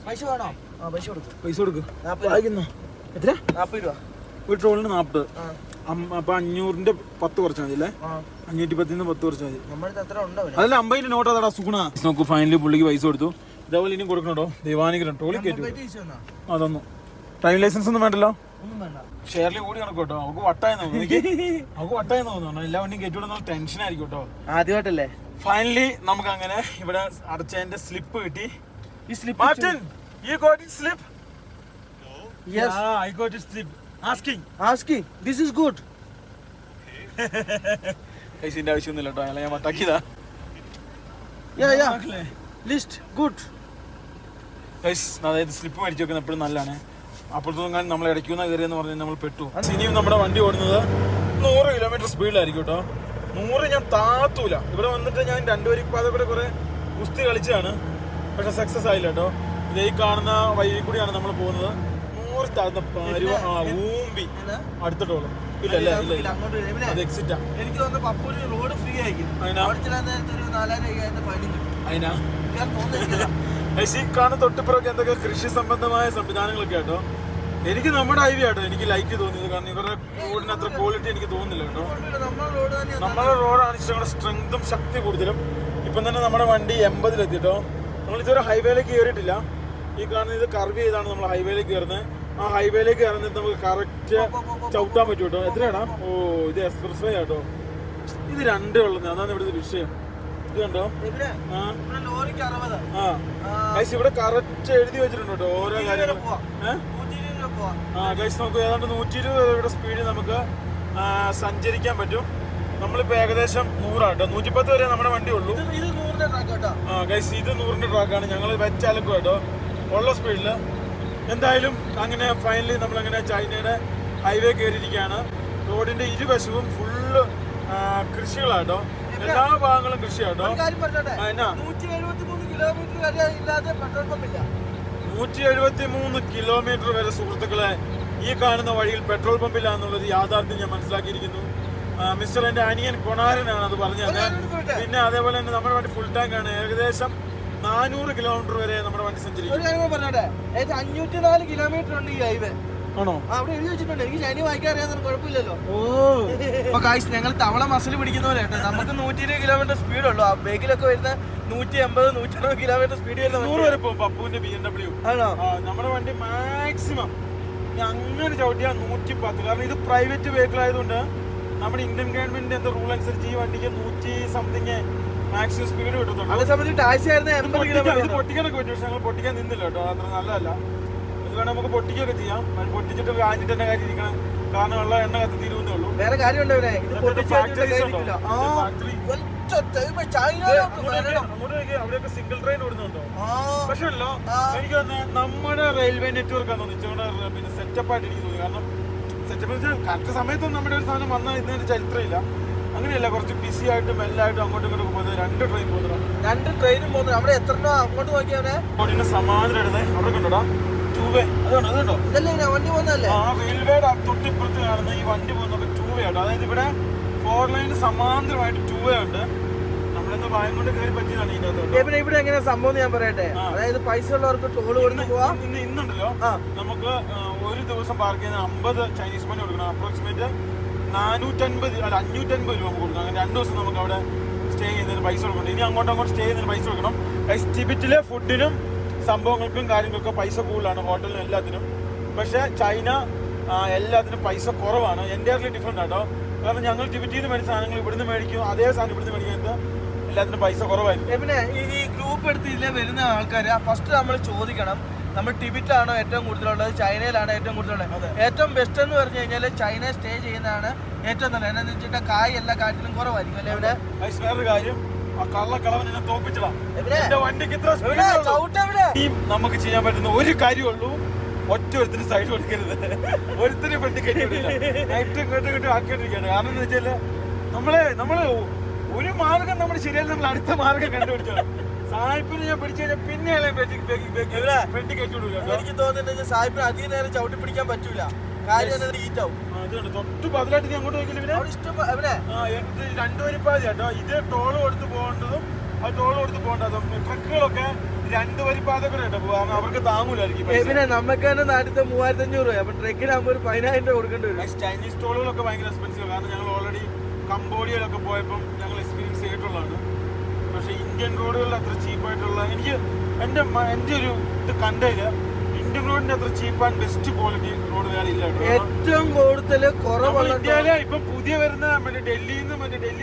Speaker 2: പൈസ വേണോ? പൈസ
Speaker 1: കൊടുക്കും.
Speaker 2: എത്ര? 40 രൂപ.
Speaker 1: ഒരു ട്രോളിന് 40. അപ്പൊ 500ന്റെ 10 കുറച്ചാൽ മതി അല്ലേ? 510 10 കുറച്ചാൽ മതി. അതല്ല 50 നോട്ട്. അതാ സുഗുണ നോക്കൂ. ഫൈനലി പുള്ളിക്ക് പൈസ കൊടുത്തു. ഇതേപോലെ ഇനിയും കൊടുക്കണോ? ദൈവാനുഗ്രഹം. ട്രോളി കയറ്റി അതൊന്നും ഡ്രൈവിംഗ് ലൈസൻസ് ഒന്നും വേണ്ടല്ലോ. ഷെയർലി കൂടി കണക്ക് കേട്ടോ. അവർക്ക് വട്ടായി തോന്നുന്നു. എല്ലാ വണ്ടിയും കയറ്റി വിടുന്ന ടെൻഷൻ ആയിരിക്കും കേട്ടോ,
Speaker 2: ആദ്യമായിട്ടല്ലേ.
Speaker 1: ഫൈനലി നമുക്ക് അങ്ങനെ ഇവിടെ അടച്ചതിന്റെ സ്ലിപ്പ് കിട്ടി. ഈ slip Martin, you got it slip?
Speaker 2: No. Yes.
Speaker 1: I got it slip.
Speaker 2: Asking. This is good.
Speaker 1: ഇതിന്റെ ആവശ്യമൊന്നുമില്ല കേട്ടോ, അയാളെ ഞാൻ മട്ടാക്കിയതാ.
Speaker 2: List good.
Speaker 1: അതായത് സ്ലിപ്പ് മേടിച്ചു വെക്കുന്നത് എപ്പോഴും നല്ലതാണ്. അപ്പോഴത്തൊന്നും നമ്മൾ ഇടയ്ക്കുന്ന കയറിയെന്ന് പറഞ്ഞാൽ നമ്മൾ പെട്ടു. ഇനിയും നമ്മുടെ വണ്ടി ഓടുന്നത് 100 കിലോമീറ്റർ സ്പീഡിലായിരിക്കും കേട്ടോ. 100 ഞാൻ താത്തൂല. ഇവിടെ വന്നിട്ട് ഞാൻ 2 വരി പാത കൂടെ കുറെ കുസ്തി കളിച്ചാണ്, പക്ഷെ സക്സസ് ആയില്ല കേട്ടോ. ഇതേ കാണുന്ന വഴി കൂടിയാണ് നമ്മൾ പോകുന്നത്. ഊമ്പി അടുത്ത ടോള് ഇല്ല അത് എക്സിറ്റാ.
Speaker 2: എനിക്ക് തോന്നുന്നു പപ്പൂര് റോഡ് ഫ്രീ ആയിരിക്കും.
Speaker 1: കാണുന്ന തൊട്ടിപ്പുറമൊക്കെ എന്തൊക്കെ കൃഷി സംബന്ധമായ സംവിധാനങ്ങളൊക്കെ കേട്ടോ. എനിക്ക് നമ്മുടെ ഹൈവേ ആട്ടോ എനിക്ക് ലൈക്ക് തോന്നിയത്. കാരണം ഇവരുടെ റോഡിന് അത്ര ക്വാളിറ്റി എനിക്ക് തോന്നുന്നില്ല കേട്ടോ. നമ്മുടെ റോഡാണ് ഇച്ചിരി സ്ട്രെങ്തും ശക്തി കൂടുതലും. ഇപ്പം തന്നെ നമ്മുടെ വണ്ടി 80 കേട്ടോ. നമ്മൾ ഇതുവരെ ഹൈവേയിലേക്ക് കയറിയിട്ടില്ല. ഈ കാണുന്ന ഇത് കർവ് ചെയ്താണ് നമ്മൾ ഹൈവേയിലേക്ക് കയറുന്നത്. ആ ഹൈവേയിലേക്ക് കയറുന്നത് നമുക്ക് കറക്റ്റ് ചവിട്ടാൻ പറ്റും കേട്ടോ. എത്രയാണോ? ഓ ഇത് എക്സ്പ്രസ് വേ കേട്ടോ. ഇത് രണ്ടേ ഉള്ളത്, അതാണ് ഇവിടുത്തെ വിഷയം. ഇത് കണ്ടോ? ഇവിടെ കറക്റ്റ് എഴുതി വെച്ചിട്ടുണ്ട് കേട്ടോ ഓരോ കാര്യങ്ങളും. ഗൈസ് നമുക്ക് ഏതാണ്ട് 120 സ്പീഡിൽ നമുക്ക് സഞ്ചരിക്കാൻ പറ്റും. നമ്മളിപ്പോ ഏകദേശം 100 കേട്ടോ. 110 വരെ നമ്മുടെ വണ്ടി ഉള്ളൂ. ഗൈസ് ഇത് 100ന്റെ ട്രാക്കാണ്. ഞങ്ങൾ വെച്ചാലൊക്കെ കേട്ടോ ഉള്ള സ്പീഡില്. എന്തായാലും അങ്ങനെ ഫൈനലി നമ്മളങ്ങനെ ചൈനയുടെ ഹൈവേ കയറിയിരിക്കുകയാണ്. റോഡിന്റെ ഇരുവശവും ഫുള്ള് കൃഷികളാട്ടോ. എല്ലാ ഭാഗങ്ങളും കൃഷിയാട്ടോ. 173 കിലോമീറ്റർ വരെ സുഹൃത്തുക്കളെ ഈ കാണുന്ന വഴിയിൽ പെട്രോൾ പമ്പില്ല എന്നുള്ളത് യാഥാർത്ഥ്യം ഞാൻ മനസ്സിലാക്കിയിരിക്കുന്നു. മിസ്റ്റർ എന്റെ അനിയൻ കൊണാരനാണ് അത് പറഞ്ഞത്. പിന്നെ അതേപോലെ തന്നെ നമ്മുടെ വണ്ടി ഫുൾ ടാങ്ക് ആണ്. ഏകദേശം 400 കിലോമീറ്റർ വരെ നമ്മുടെ വണ്ടി സഞ്ചരിക്കും.
Speaker 2: 504 കിലോമീറ്റർ ഉണ്ട് ഈ ഹൈവേ.
Speaker 1: ആണോ?
Speaker 2: അവിടെ എഴുതി വെച്ചിട്ടുണ്ട്. എനിക്ക് ശനി വായിക്കാൻ അറിയാൻ കുഴപ്പമില്ലല്ലോ. ഞങ്ങൾ തവള മസിൽ പിടിക്കുന്നവരെ നമുക്ക് 120 കിലോമീറ്റർ സ്പീഡ് ഉള്ളൂ. ആ ബേക്കിലൊക്കെ വരുന്ന 180, 190 കിലോമീറ്റർ സ്പീഡ് വരുന്ന
Speaker 1: 100 വരെ പോകും. പപ്പുവിന്റെ BMW ആണോ? നമ്മുടെ വണ്ടി മാക്സിമം അങ്ങനെ ചവിട്ടിയാൽ 110. കാരണം ഇത് പ്രൈവറ്റ് വെഹിക്കിൾ ആയതുകൊണ്ട് നമ്മുടെ ഇന്ത്യൻ ഗവൺമെന്റിന്റെ എന്താ റൂൾ അനുസരിച്ച് ഈ വണ്ടിക്ക് 100 സംതിങ് മാക്സിമം സ്പീഡ് കിട്ടുന്നുണ്ട്.
Speaker 2: അതേ സമയത്ത് ടാക്സി ആയിരുന്നു 80 കിലോമീറ്റർ.
Speaker 1: പൊട്ടിക്കാനൊക്കെ പറ്റും. പക്ഷെ ഞങ്ങൾ പൊട്ടിക്കാൻ നിന്നില്ല കേട്ടോ. അത്ര നല്ലതല്ല. അതുകൊണ്ട് നമുക്ക് പൊട്ടിക്കൊക്കെ ചെയ്യാം. പൊട്ടിച്ചിട്ട് കാഞ്ഞിട്ട് തന്നെ കാര്യം ഇരിക്കണം. കാരണം ഉള്ള എണ്ണ കത്തി തീരുന്നേ ഉള്ളൂ.
Speaker 2: വേറെ കാര്യമുണ്ടോ?
Speaker 1: അവിടെയൊക്കെ സിംഗിൾ ട്രെയിൻ ഓടുന്നുണ്ടോ? പക്ഷെ അല്ലോ എനിക്ക് നമ്മുടെ റെയിൽവേ നെറ്റ്വർക്ക് ആണെന്ന് ഇച്ചിരി പിന്നെ സെറ്റപ്പ് ആയിട്ട് എനിക്ക് തോന്നി. കാരണം സെറ്റപ്പ് കറക്റ്റ് സമയത്തൊന്നും നമ്മുടെ ഒരു സാധനം വന്നാൽ ഇതിനൊരു ചരിത്രമില്ല. അങ്ങനെയല്ല, കുറച്ച് ബിസി ആയിട്ടും എല്ലായിട്ടും അങ്ങോട്ടും ഇങ്ങോട്ടും പോകുന്നത്. 2 ട്രെയിൻ പോകുന്നത്.
Speaker 2: 2 ട്രെയിനും പോകുന്നത്. അവിടെ എത്ര അങ്ങോട്ട് നോക്കിയാവനെ
Speaker 1: റോഡിന് സമാന്തരം ഇടുന്നത്. അവിടെ കണ്ടോടാ ടൂവേ. അതുണ്ടോ
Speaker 2: ഇതല്ലേ വണ്ടി പോകുന്നതല്ലേ?
Speaker 1: ആ റെയിൽവേയുടെ തൊട്ടിപ്പുറത്ത് കാണുന്ന ഈ വണ്ടി പോകുന്നത് ടൂവേ ആട്ടോ. അതായത് ഇവിടെ 4 ലൈന് സമാന്തരമായിട്ട് ടൂവേ ഉണ്ട്. നമ്മളെന്ന് ഭയം കൊണ്ട് കയറി പറ്റിയതാണ് ഇതിനകത്ത്.
Speaker 2: ഇവിടെ എങ്ങനെ സംഭവം ഞാൻ പറയട്ടെ. അതായത് പൈസ ഉള്ളവർക്ക് ടോള് കൊടുത്ത് പോവാം.
Speaker 1: ഇന്നുണ്ടല്ലോ നമുക്ക് ഒരു ദിവസം പാർക്ക് ചെയ്യുന്ന 50 ചൈനീസ് മണി കൊടുക്കണം. അപ്രോക്സിമേറ്റ് 450 അല്ല 550 രൂപ നമുക്ക് കൊടുക്കണം. അങ്ങനെ 2 ദിവസം നമുക്ക് അവിടെ സ്റ്റേ ചെയ്യുന്നതിന് പൈസ കൊടുക്കണം. ഇനി അങ്ങോട്ട് സ്റ്റേ ചെയ്യുന്നതിന് പൈസ കൊടുക്കണം. ടിബറ്റിലെ ഫുഡിനും സംഭവങ്ങൾക്കും കാര്യങ്ങൾക്കും പൈസ കൂടുതലാണ്, ഹോട്ടലിനും എല്ലാത്തിനും. പക്ഷേ ചൈന എല്ലാത്തിനും പൈസ കുറവാണ്. എൻ്റയർലി ഡിഫറെൻ്റ് ആട്ടോ. കാരണം ഞങ്ങൾ ടിബറ്റിൽ നിന്ന് മേടിച്ച സാധനങ്ങൾ ഇവിടുന്ന് മേടിക്കും, അതേ സാധനം ഇവിടുന്ന് മേടിക്കുന്നത് എല്ലാത്തിനും പൈസ കുറവായിരിക്കും.
Speaker 2: പിന്നെ ഈ ഗ്രൂപ്പ് എടുത്ത് ഇതിലെ വരുന്ന ആൾക്കാർ ഫസ്റ്റ് നമ്മൾ ചോദിക്കണം, നമ്മൾ ടിബറ്റിലാണോ ഏറ്റവും കൂടുതലുള്ളത്, ചൈനയിലാണോ ഏറ്റവും കൂടുതലുള്ളത്? ഏറ്റവും ബെസ്റ്റ് എന്ന് പറഞ്ഞു കഴിഞ്ഞാൽ ചൈന സ്റ്റേ ചെയ്യുന്നതാണ് ഏറ്റവും നല്ലത്. എന്നാന്ന് വെച്ചിട്ട് കായ് എല്ലാ കാര്യത്തിലും കുറവായിരിക്കും അല്ലേ? ഇവിടെ
Speaker 1: വേറൊരു കാര്യം, കള്ളക്കളവനെ തോപ്പിച്ചതാ. വണ്ടിക്ക് നമുക്ക് ചെയ്യാൻ പറ്റുന്ന ഒരു കാര്യമുള്ളൂ, ഒറ്റ ഒരുത്തിന് സൈഡ് കൊടുക്കരുത്. ഒരുത്തിന് വണ്ടി കെട്ടിവിടില്ല. ഏറ്റവും കേട്ട് ആക്കിക്കൊണ്ടിരിക്കുകയാണ്. കാരണം എന്ന് വെച്ചാല് നമ്മള് ഒരു മാർഗം നമ്മൾ ശരിയായി നമ്മൾ അടുത്ത മാർഗം കണ്ടുപിടിച്ചോളാം. സായിപ്പിന് ഞാൻ പിടിച്ചു കഴിഞ്ഞാൽ പിന്നെ പെട്ടി കെട്ടിവിടില്ല.
Speaker 2: എനിക്ക് തോന്നുന്നുണ്ട് സായിപ്പിന് അധികം നേരം ചവിട്ടി പിടിക്കാൻ പറ്റൂല. കാര്യം ഹീറ്റാവും.
Speaker 1: തൊട്ട് ബദലായിട്ട് നീ അങ്ങോട്ട് നോക്കില്ല. 2 വരിപ്പാതി കേട്ടോ. ഇത് ടോള് കൊടുത്ത് പോകേണ്ടതും അത് ടോള് കൊടുത്ത് പോകേണ്ടതും. ട്രക്കുകളൊക്കെ 2 വരിപ്പാത കൂടെ കേട്ടോ പോകാം. അവർക്ക് താങ്ങൂലായിരിക്കും.
Speaker 2: പിന്നെ നമുക്ക് തന്നെ നാട്ടിലത്തെ 3500 രൂപ. അപ്പൊ ട്രക്കിനാകുമ്പോൾ ഒരു 10,000 രൂപ കൊടുക്കേണ്ടി വരും.
Speaker 1: ചൈനീസ് ടോളുകളൊക്കെ ഭയങ്കര എക്സ്പെൻസീവ്. കാരണം ഞങ്ങൾ ഓൾറെഡി കംബോഡിയയിലൊക്കെ പോയപ്പം ഞങ്ങൾ എക്സ്പീരിയൻസ് ചെയ്തിട്ടുള്ളതാണ്. പക്ഷേ ഇന്ത്യൻ റോഡുകളിൽ അത്ര ചീപ്പായിട്ടുള്ള എനിക്ക് എൻ്റെ ഒരു ഇത് കണ്ടതില് ഇന്ത്യൻ റോഡിന്റെ അത്ര ചീപ്പ് ആൻഡ് ബെസ്റ്റ് ക്വാളിറ്റി റോഡ് വേറെ ഇല്ല.
Speaker 2: ഏറ്റവും കൂടുതൽ കുറവുള്ള
Speaker 1: ഇന്ത്യയിലെ ഇപ്പം പുതിയ വരുന്ന ഡൽഹിയിൽ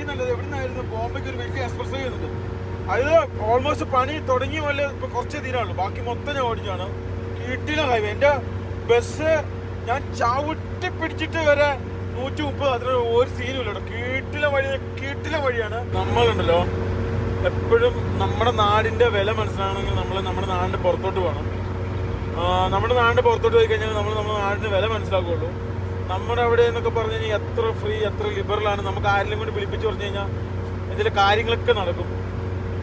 Speaker 1: നല്ലത് എവിടെ നിന്നായിരുന്നു, ബോംബെക്ക് ഒരു വലിയ എക്സ്പ്രസ് വേ ചെയ്യുന്നുണ്ട്. അത് ഓൾമോസ്റ്റ് പണി തുടങ്ങിയ പോലെ ഇപ്പൊ കുറച്ചേ തീരാനുള്ളൂ. ബാക്കി മൊത്തം ഞാൻ ഓടിച്ചാണ്. കീട്ടില ഹൈവേ. എൻ്റെ ബസ് ഞാൻ ചവിട്ടി പിടിച്ചിട്ട് വരെ 130, അത്ര ഒരു സീനും ഇല്ല. കീട്ടില വഴിയാണ്. നമ്മളുണ്ടല്ലോ എപ്പോഴും നമ്മുടെ നാടിന്റെ വില മനസ്സിലാണെങ്കിൽ നമ്മൾ നമ്മുടെ നാടിന്റെ പുറത്തോട്ട് പോകണം. നമ്മുടെ നാടിന്റെ പുറത്തോട്ട് പോയി കഴിഞ്ഞാൽ നമ്മൾ നമ്മുടെ നാടിന്റെ വില മനസ്സിലാക്കുകയുള്ളൂ. നമ്മുടെ അവിടെ എന്നൊക്കെ പറഞ്ഞു കഴിഞ്ഞാൽ എത്ര ഫ്രീ, എത്ര ലിബറലാണ്. നമുക്ക് ആരെങ്കിലും കൊണ്ട് വിളിപ്പിച്ച് പറഞ്ഞു കഴിഞ്ഞാൽ ഇതിലെ കാര്യങ്ങളൊക്കെ നടക്കും.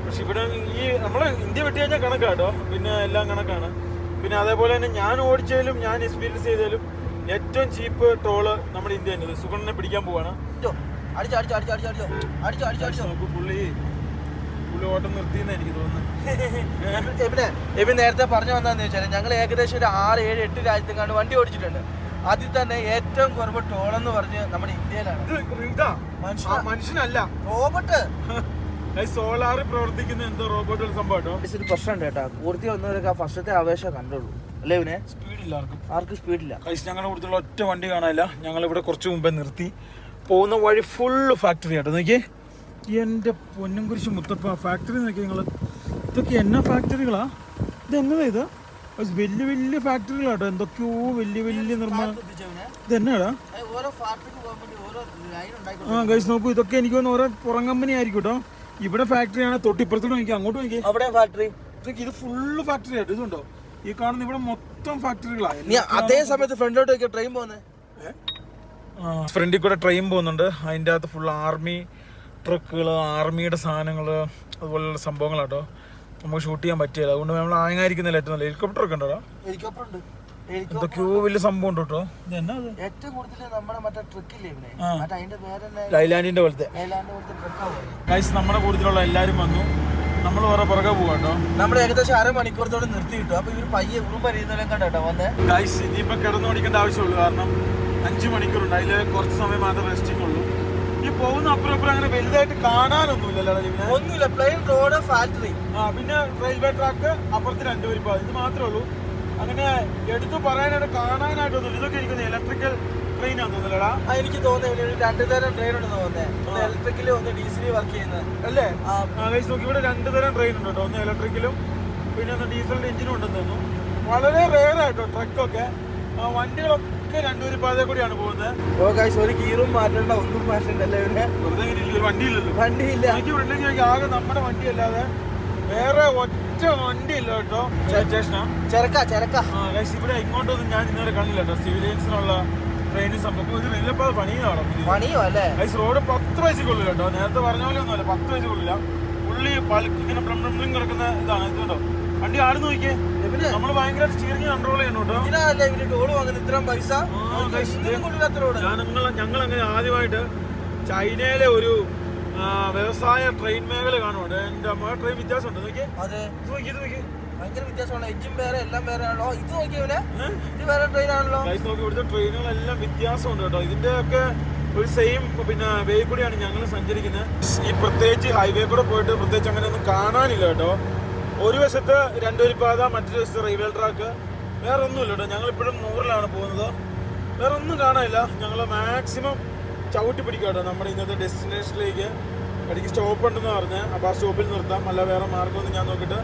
Speaker 1: പക്ഷെ ഇവിടെ ഈ നമ്മളെ ഇന്ത്യ വിട്ട് കഴിഞ്ഞാൽ കണക്കാട്ടോ, പിന്നെ എല്ലാം കണക്കാണ്. പിന്നെ അതേപോലെ തന്നെ ഞാൻ ഓടിച്ചതിലും ഞാൻ എക്സ്പീരിയൻസ് ചെയ്തതിലും ഏറ്റവും ചീപ്പ് ട്രോള് നമ്മുടെ ഇന്ത്യ തന്നെ. സുഗണ്ണനെ പിടിക്കാൻ പോവാണ്. പുള്ളി ഓട്ടം നിർത്തിയെന്ന് എനിക്ക് തോന്നുന്നു.
Speaker 2: നേരത്തെ പറഞ്ഞു വന്നതെന്ന് വെച്ചാൽ ഞങ്ങൾ ഏകദേശം ഒരു 6, 7, 8 രാജ്യത്തെങ്ങാണ്ട് വണ്ടി ഓടിച്ചിട്ടുണ്ട്. അതിൽ തന്നെ ഏറ്റവും കുറവ് ടോൾ എന്ന് പറഞ്ഞ് നമ്മുടെ ഇന്ത്യയിലാണ്.
Speaker 1: മനുഷ്യനല്ല,
Speaker 2: റോബോട്ട്.
Speaker 1: സോളാർ പ്രവർത്തിക്കുന്ന എന്തോ റോബോട്ടുകൾ സംഭവം കേട്ടോ.
Speaker 2: ഒരു പ്രശ്നമുണ്ട് കേട്ടോ. കൂർത്തി വന്നവരൊക്കെ ആ ഫസ്റ്റത്തെ ആവേശം കണ്ടുള്ളൂ അല്ലേ? ഇവനെ
Speaker 1: സ്പീഡില്ല,
Speaker 2: ആർക്കും സ്പീഡില്ല.
Speaker 1: ഞങ്ങളുടെ കൂടുതലുള്ള ഒറ്റ വണ്ടി കാണാനില്ല. ഞങ്ങൾ ഇവിടെ കുറച്ച് മുമ്പേ നിർത്തി. പോകുന്ന വഴി ഫുള്ള് ഫാക്ടറി ആട്ടോ. നോക്കിയേ, എൻ്റെ പൊന്നും കുരിശ് മുത്തപ്പ ഫാക്ടറി നോക്കി നിങ്ങൾ. ഇതൊക്കെ എന്നാ ഫാക്ടറികളാ? ഇത് എന്നതാ? ഇത് വലിയ വലിയ ഫാക്ടറികളാട്ടോ. എന്തൊക്കെയോ വലിയ വലിയ നിർമ്മാണം. ഇത് എന്നാടാ? ഗൈസ് നോക്കൂ, ഇതൊക്കെ എനിക്ക് തോന്നുന്നു ഓരോ പുറം കമ്പനി ആയിരിക്കും കേട്ടോ. ഇവിടെ ഫാക്ടറിയാണ്. തൊട്ടിപ്പുറത്തോട്ട് നോക്കി, അങ്ങോട്ട് നോക്കി,
Speaker 2: അവിടെ ഫാക്ടറി.
Speaker 1: ഇത് ഫുള്ള് ഫാക്ടറി ആയിട്ട്. ഇതുണ്ടോ ഈ കാണുന്ന ഇവിടെ മൊത്തം ഫാക്ടറികളാണ്.
Speaker 2: അതേ സമയത്ത് ഫ്രണ്ടിലോട്ട് ട്രെയിൻ പോകുന്നത്,
Speaker 1: ഫ്രണ്ടിൽ കൂടെ ട്രെയിൻ പോകുന്നുണ്ട്. അതിൻ്റെ അകത്ത് ഫുൾ ആർമി ട്രക്കുകൾ, ആർമിയുടെ സാധനങ്ങൾ, അതുപോലുള്ള സംഭവങ്ങളാട്ടോ. നമുക്ക് ഷൂട്ട് ചെയ്യാൻ പറ്റില്ല. അതുകൊണ്ട് നമ്മൾ ആങ്ങായിരിക്കുന്നില്ല. ഏറ്റവും നല്ല ഹെലികോപ്റ്റർ ഒക്കെ ഉണ്ടോ?
Speaker 2: ഹെലികോപ്റ്റർ ഉണ്ട്.
Speaker 1: എന്തൊക്കെയോ വലിയ സംഭവം ഉണ്ട് കേട്ടോ.
Speaker 2: ഏറ്റവും കൂടുതൽ നമ്മുടെ മറ്റേ ട്രക്കില്ലേ
Speaker 1: ലൈലാൻഡിന്റെ പോലത്തെ. നമ്മുടെ കൂടുതലുള്ള എല്ലാരും വന്നു. നമ്മൾ വേറെ പുറകെ പോകാട്ടോ.
Speaker 2: നമ്മൾ ഏകദേശം 1/2 മണിക്കൂറത്തോടെ നിർത്തി കിട്ടും. അപ്പൊ ഇവര് പയ്യെ ഉറുമ്പരിയുന്നതിനെ കണ്ടോ വന്നേ.
Speaker 1: ഗൈസ് ഇനിയിപ്പോ കിടന്നു ഓടിക്കേണ്ട ആവശ്യമുള്ളൂ. കാരണം 5 മണിക്കൂറുണ്ട്. അതിൽ കുറച്ച് സമയം മാത്രമേ റെസ്റ്റിംഗ് ഉള്ളൂ. ഈ പോകുന്ന അപ്പുറം അങ്ങനെ വലുതായിട്ട് കാണാനൊന്നുമില്ലല്ലോ.
Speaker 2: ഒന്നുമില്ല, പ്ലെയിൻ റോഡ്, ഫാക്ടറി,
Speaker 1: പിന്നെ റെയിൽവേ ട്രാക്ക്, അപ്പുറത്ത് 2 വരി പാത. ഇത് മാത്രമേ ഉള്ളൂ. അങ്ങനെ എടുത്തു പറയാനായിട്ട് കാണാനായിട്ടൊന്നുമില്ല. ഇതൊക്കെ ഇരിക്കുന്നത് ഇലക്ട്രിക്കൽ ട്രെയിൻ ആണെന്ന് തോന്നുന്നില്ലടാ.
Speaker 2: എനിക്ക് തോന്നുന്നു 2 തരം ട്രെയിൻ ഉണ്ടെന്ന് തോന്നുന്നത്. ഒന്ന് ഇലക്ട്രിക്കലും ഒന്ന് ഡീസലിൽ വർക്ക് ചെയ്യുന്നത്
Speaker 1: അല്ലേ? നോക്കി ഇവിടെ 2 തരം ട്രെയിൻ ഉണ്ട് കേട്ടോ. ഒന്ന് ഇലക്ട്രിക്കലും പിന്നെ ഒന്ന് ഡീസലിന്റെ എഞ്ചിനും ഉണ്ടെന്ന് തോന്നുന്നു. വളരെ റെയർ ആയിട്ടോ ട്രക്കൊക്കെ. വണ്ടികളൊക്കെ 2 വരി പാതയെ കൂടിയാണ് പോകുന്നത്.
Speaker 2: ഒരു ഗീറും മാറ്റേണ്ട, ഒന്നും മാറ്റേണ്ടല്ലേ?
Speaker 1: വെറുതെ ഒരു വണ്ടിയില്ലല്ലോ.
Speaker 2: വണ്ടിയില്ല.
Speaker 1: എനിക്ക് ഇവിടെ ആകെ നമ്മുടെ വണ്ടി അല്ലാതെ വേറെ ഒറ്റ വണ്ടി ഇല്ല കേട്ടോ. സ്റ്റേഷനാ ഇവിടെ ഇങ്ങോട്ടൊന്നും ഞാൻ ഇന്നലെ കണ്ടില്ല കേട്ടോ. സിവിലിയൻസിനുള്ള ട്രെയിനിങ് സംഭവം ഒരു റെയിൽവേ പണിയോ അല്ലേ? റോഡ് 10 പൈസക്ക് കൊള്ളില്ല കേട്ടോ. നേരത്തെ പറഞ്ഞ പോലെ ഒന്നുമല്ല, 10 പൈസ കൊള്ളില്ല. പുള്ളി ഇങ്ങനെ ബ്ലം കിടക്കുന്ന ഇതാണ്. ഇത് കേട്ടോ, വണ്ടി ആട് നോക്കിയേ. നമ്മള് ഭയങ്കര സ്റ്റിയറിംഗ് കൺട്രോൾ ചെയ്യണം കേട്ടോ. ഞങ്ങൾ അങ്ങനെ ആദ്യമായിട്ട് ചൈനയിലെ ഒരു വ്യവസായ ട്രെയിൻ മേഖല കാണുന്നുണ്ട്. എന്റെ അമ്മ ട്രെയിൻ വ്യത്യാസമുണ്ട്. നോക്കിയേ,
Speaker 2: ഭയങ്കര വ്യത്യാസമാണ്. എഞ്ചിൻ വേറെ, എല്ലാം വേറെ ആണല്ലോ. ഇത് നോക്കിയല്ലേ, ഇത് വേറെ ട്രെയിൻ ആണല്ലോ.
Speaker 1: നോക്കി ഇവിടുത്തെ ട്രെയിനുകളെല്ലാം വ്യത്യാസമുണ്ട് കേട്ടോ. ഇതിന്റെ ഒക്കെ ഒരു സെയിം പിന്നെ വേ കൂടിയാണ് ഞങ്ങൾ സഞ്ചരിക്കുന്നത്. ഈ പ്രത്യേകിച്ച് ഹൈവേ കൂടെ പോയിട്ട് പ്രത്യേകിച്ച് അങ്ങനെ ഒന്നും കാണാനില്ല കേട്ടോ. ഒരു വശത്ത് 2 വരി പാത, മറ്റൊരു വശത്ത് റെയിൽവേ ട്രാക്ക്. വേറെ ഒന്നുമില്ല കേട്ടോ. ഞങ്ങളിപ്പോഴും 100-ലാണ് പോകുന്നത്. വേറെ ഒന്നും കാണാനില്ല. ഞങ്ങൾ മാക്സിമം ചവിട്ടി പിടിക്കുക കേട്ടോ നമ്മുടെ ഇന്നത്തെ ഡെസ്റ്റിനേഷനിലേക്ക്. ഇടയ്ക്ക് സ്റ്റോപ്പ് ഉണ്ടെന്ന് പറഞ്ഞ്, അപ്പോൾ ആ സ്റ്റോപ്പിൽ നിർത്താം. അല്ല വേറെ മാർഗമൊന്നും ഞാൻ നോക്കിയിട്ട്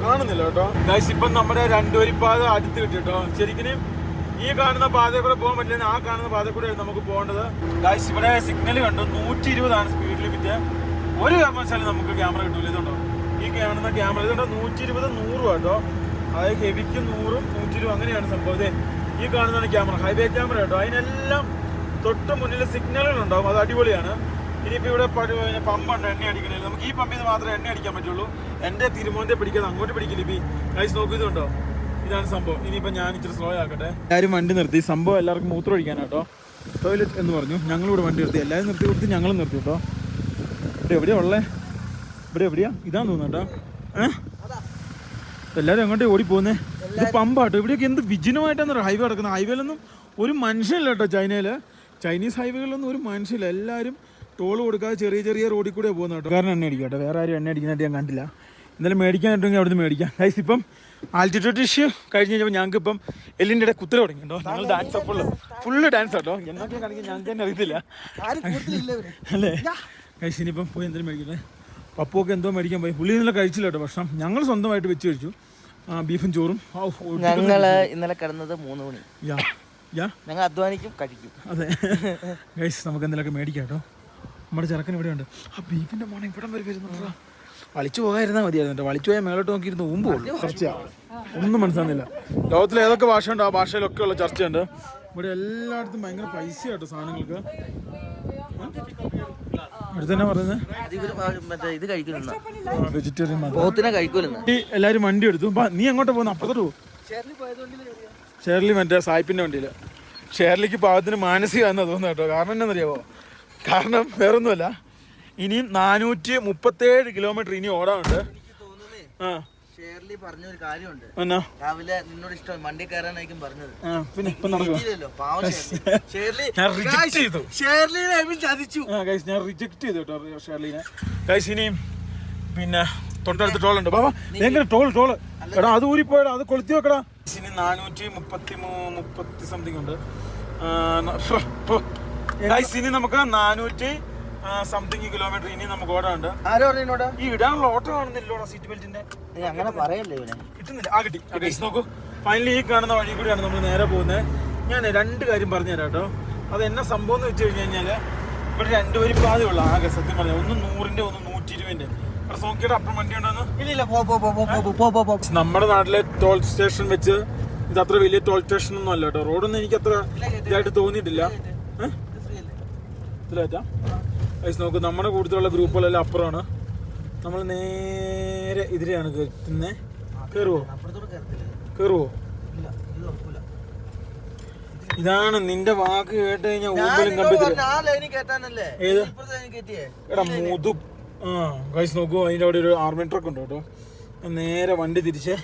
Speaker 1: കാണുന്നില്ല കേട്ടോ. ഗൈസ് ഇപ്പം നമ്മുടെ 2 വരി പാത അടുത്ത് കിട്ടി കേട്ടോ. ശരിക്കും ഈ കാണുന്ന പാതയിൽ കൂടെ പോകാൻ പറ്റില്ല, ആ കാണുന്ന പാതയിൽ കൂടെ നമുക്ക് പോകേണ്ടത്. ഗൈസ് ഇവിടെ സിഗ്നൽ കണ്ടു 120 സ്പീഡ് ലിമിറ്റ്. ഒരു കാരണവശാലും നമുക്ക് ക്യാമറ കിട്ടൂല. ഇതുണ്ടോ ഈ കാണുന്ന ക്യാമറ, ഇതുണ്ടോ 120, 100 കേട്ടോ. അതായത് ഹെവിക്ക് 100, 120 അങ്ങനെയാണ് സംഭവം. ഈ കാണുന്നതാണ് ക്യാമറ, ഹൈവേ ക്യാമറ കേട്ടോ. അതിനെല്ലാം തൊട്ട് മുന്നിൽ സിഗ്നലുകളുണ്ടാവും. അത് അടിപൊളിയാണ്. ഇനിയിപ്പോൾ ഇവിടെ പമ്പുണ്ട് എണ്ണ അടിക്കണില്ല. നമുക്ക് ഈ പമ്പിൽ നിന്ന് മാത്രമേ എണ്ണ അടിക്കാൻ പറ്റുള്ളൂ. എൻ്റെ തിരുമോന്തെ പിടിക്കാതെ അങ്ങോട്ട് പിടിക്കില്ല. ഇപ്പം ഗൈസ് നോക്കിയതുണ്ടോ, ഇതാണ് സംഭവം. ഇനിയിപ്പോൾ ഞാൻ ഇച്ചിരി സ്ലോ ആക്കട്ടെ. എല്ലാവരും വണ്ടി നിർത്തി. സംഭവം എല്ലാവർക്കും മൂത്രം ഒഴിക്കാനാട്ടോ. ടോയ്ലറ്റ് എന്ന് പറഞ്ഞു. ഞങ്ങളിവിടെ വണ്ടി നിർത്തി. എല്ലാവരും നിർത്തി കൊടുത്ത് ഞങ്ങളും നിർത്തി കേട്ടോ. ഇവിടെ എവിടെയാ ഉള്ളേ? ഇവിടെ എവിടെയാ? ഇതാന്ന് തോന്നുന്നു കേട്ടോ. എല്ലാവരും അങ്ങോട്ടേ ഓടി പോകുന്നേ. ഇത് പമ്പാട്ടോ. ഇവിടെയൊക്കെ എന്ത് വിജനമായിട്ടാണ് ഹൈവേ കിടക്കുന്നത്. ഹൈവേയിലൊന്നും ഒരു മനുഷ്യനില്ല കേട്ടോ. ചൈനീസ് ഹൈവേകളിലൊന്നും ഒരു മനുഷ്യനില്ല. എല്ലാവരും ടോൾ കൊടുക്കാതെ ചെറിയ ചെറിയ റോഡിൽ കൂടെ പോകുന്ന കേട്ടോ. കാരണം എണ്ണ അടിക്കാം കേട്ടോ. വേറെ ആരും എണ്ണ അടിക്കാനായിട്ട് ഞാൻ കണ്ടില്ല. എന്തായാലും മേടിക്കാനായിട്ടെങ്കിൽ അവിടെ നിന്ന് മേടിക്കാം. ഗൈസ് ഇപ്പം ആൾട്ടിറ്റ്യൂഡ് ഇഷ്യൂ കഴിഞ്ഞ് കഴിഞ്ഞപ്പോൾ ഞങ്ങൾക്ക് ഇപ്പം എല്ലിൻ്റെ ഇടയിൽ കുത്തല തുടങ്ങി കേട്ടോ. ഞങ്ങൾ ഡാൻസ് ഫുള്ള് ഡാൻസ് കേട്ടോ. എന്നൊക്കെ കാണിക്കാൻ ഞങ്ങൾക്ക് തന്നെ അറിയത്തില്ല അല്ലേ. ഗൈസ് ഇനിയിപ്പം പോയി എന്തെങ്കിലും മേടിക്കട്ടെ. പപ്പുവൊക്കെ എന്തോ മേടിക്കാൻ പോയി. പുള്ളി ഇന്നലെ കഴിച്ചില്ല കേട്ടോ ഭക്ഷണം. ഞങ്ങൾ സ്വന്തമായിട്ട് വെച്ച് കഴിച്ചു. ബീഫും ചോറും.
Speaker 2: ഞങ്ങൾ ഇന്നലെ കിടന്നത് 3 മണി. ഞങ്ങൾ അധ്വാനിക്കും, കഴിക്കും.
Speaker 1: അതെ ഗൈസ് നമുക്ക് എന്തെങ്കിലുമൊക്കെ മേടിക്കാം കേട്ടോ. നമ്മുടെ ചെറുക്കൻ ഇവിടെ ഉണ്ട്. ആ ബീഫിൻ്റെ മോണം ഇവിടം വരെ വരുന്നുണ്ടോ. വലിച്ചു പോകാതിരുന്നാൽ മതിയായിരുന്നു കേട്ടോ. വലിച്ചു പോയാൽ മേലോട്ട് നോക്കിയിരുന്ന് മുമ്പ് ചർച്ചയാണ്. ഒന്നും മനസ്സിലാകുന്നില്ല. ലോകത്തിൽ ഏതൊക്കെ ഭാഷയുണ്ടോ ആ ഭാഷയിലൊക്കെ ഉള്ള ചർച്ചയുണ്ട്. ഇവിടെ എല്ലായിടത്തും ഭയങ്കര പൈസ കേട്ടോ സാധനങ്ങൾക്ക്. അടുത്ത് തന്നെ പറയുന്നത് വെജിറ്റേറിയൻ എല്ലാവരും വണ്ടി എടുത്തു. നീ എങ്ങോട്ട് പോകുന്നു? അപ്പുറത്തോട്ട് പോകും. ഷേർലി മറ്റേ സായിപ്പിൻ്റെ വണ്ടിയിൽ. ഷേർലിക്ക് പാവത്തിന് മാനസികമാണെന്ന് തോന്നുന്നു കേട്ടോ. കാരണം എന്നറിയാമോ? കാരണം വേറൊന്നുമല്ല, ഇനിയും 437 കിലോമീറ്റർ ഇനി ഓടാനുണ്ട്. ആ
Speaker 2: ഷേർലി പറഞ്ഞൊരു കാര്യമുണ്ട്.
Speaker 1: എന്നാ
Speaker 2: രാവിലെ നിന്നോട് ഇഷ്ടം വണ്ടി കയറാനായിരിക്കും പറഞ്ഞത്.
Speaker 1: പിന്നെ ഇപ്പം നടക്കുക. ഞാൻ റിജക്ട് ചെയ്തു കേട്ടോ ഷേർലിനെ. ഗൈസ് ഇനിയും പിന്നെ തൊട്ടടുത്ത് ടോളുണ്ട്. ബാബാ എങ്ങനെ ടോള് എടാ അത് ഊരിപ്പോയടാ, അത് കൊളുത്തി വെക്കടാ. ഇനി 430 സംതിങ് ഉണ്ട്. ഗൈസ് ഇനി നമുക്ക് 400 സംതിങ് കിലോമീറ്റർ ഇനി നമുക്ക് ഓടാനുണ്ട്. ഈ ഇടാനുള്ള ഓട്ടോ കാണുന്നില്ലോടാ സീറ്റ് ബെൽറ്റിന്റെ.
Speaker 2: അങ്ങനെ പറയല്ലേ
Speaker 1: കിട്ടുന്നില്ല. ആ കിട്ടി. ഗൈസ് നോക്കൂ, ഫൈനലി ഈ കാണുന്ന വഴി കൂടിയാണ് നമ്മൾ നേരെ പോകുന്നത്. ഞാൻ 2 കാര്യം പറഞ്ഞുതരാം കേട്ടോ. അത് എന്നാ സംഭവം എന്ന് വെച്ച് കഴിഞ്ഞാൽ ഇവിടെ 2 വരി പാതയുള്ള ആകെ സത്യം പറഞ്ഞാൽ, ഒന്ന് 100-ന്റെ ഒന്ന് 120-ന്റെ. നോക്കിയിട്ട് അപ്പുറം വണ്ടി ഉണ്ടോന്ന്. നമ്മുടെ നാട്ടിലെ ടോൾ സ്റ്റേഷൻ വെച്ച് ഇത് അത്ര വലിയ ടോൾ സ്റ്റേഷൻ ഒന്നും അല്ല കേട്ടോ. റോഡൊന്നും എനിക്ക് അത്ര ഇതായിട്ട് തോന്നിയിട്ടില്ല. ഇതിലാറ്റാ ഗൈസ് നോക്കൂ, നമ്മുടെ കൂടുതലുള്ള ഗ്രൂപ്പുകളെല്ലാം അപ്പുറമാണ്. നമ്മൾ നേരെ ഇതിലെയാണ് കയറ്റുന്നത്. കയറുവോ? ഇതാണ് നിന്റെ വാക്ക് കേട്ട് കഴിഞ്ഞാൽ ഊമ്പലും കമ്പിത്തിരി. എടാ മുതു. ആ ഗൈസ് നോക്കൂ, അതിൻ്റെ അവിടെ ഒരു ആർമി ട്രക്ക് ഉണ്ട് കേട്ടോ. നേരെ വണ്ടി തിരിച്ചേ.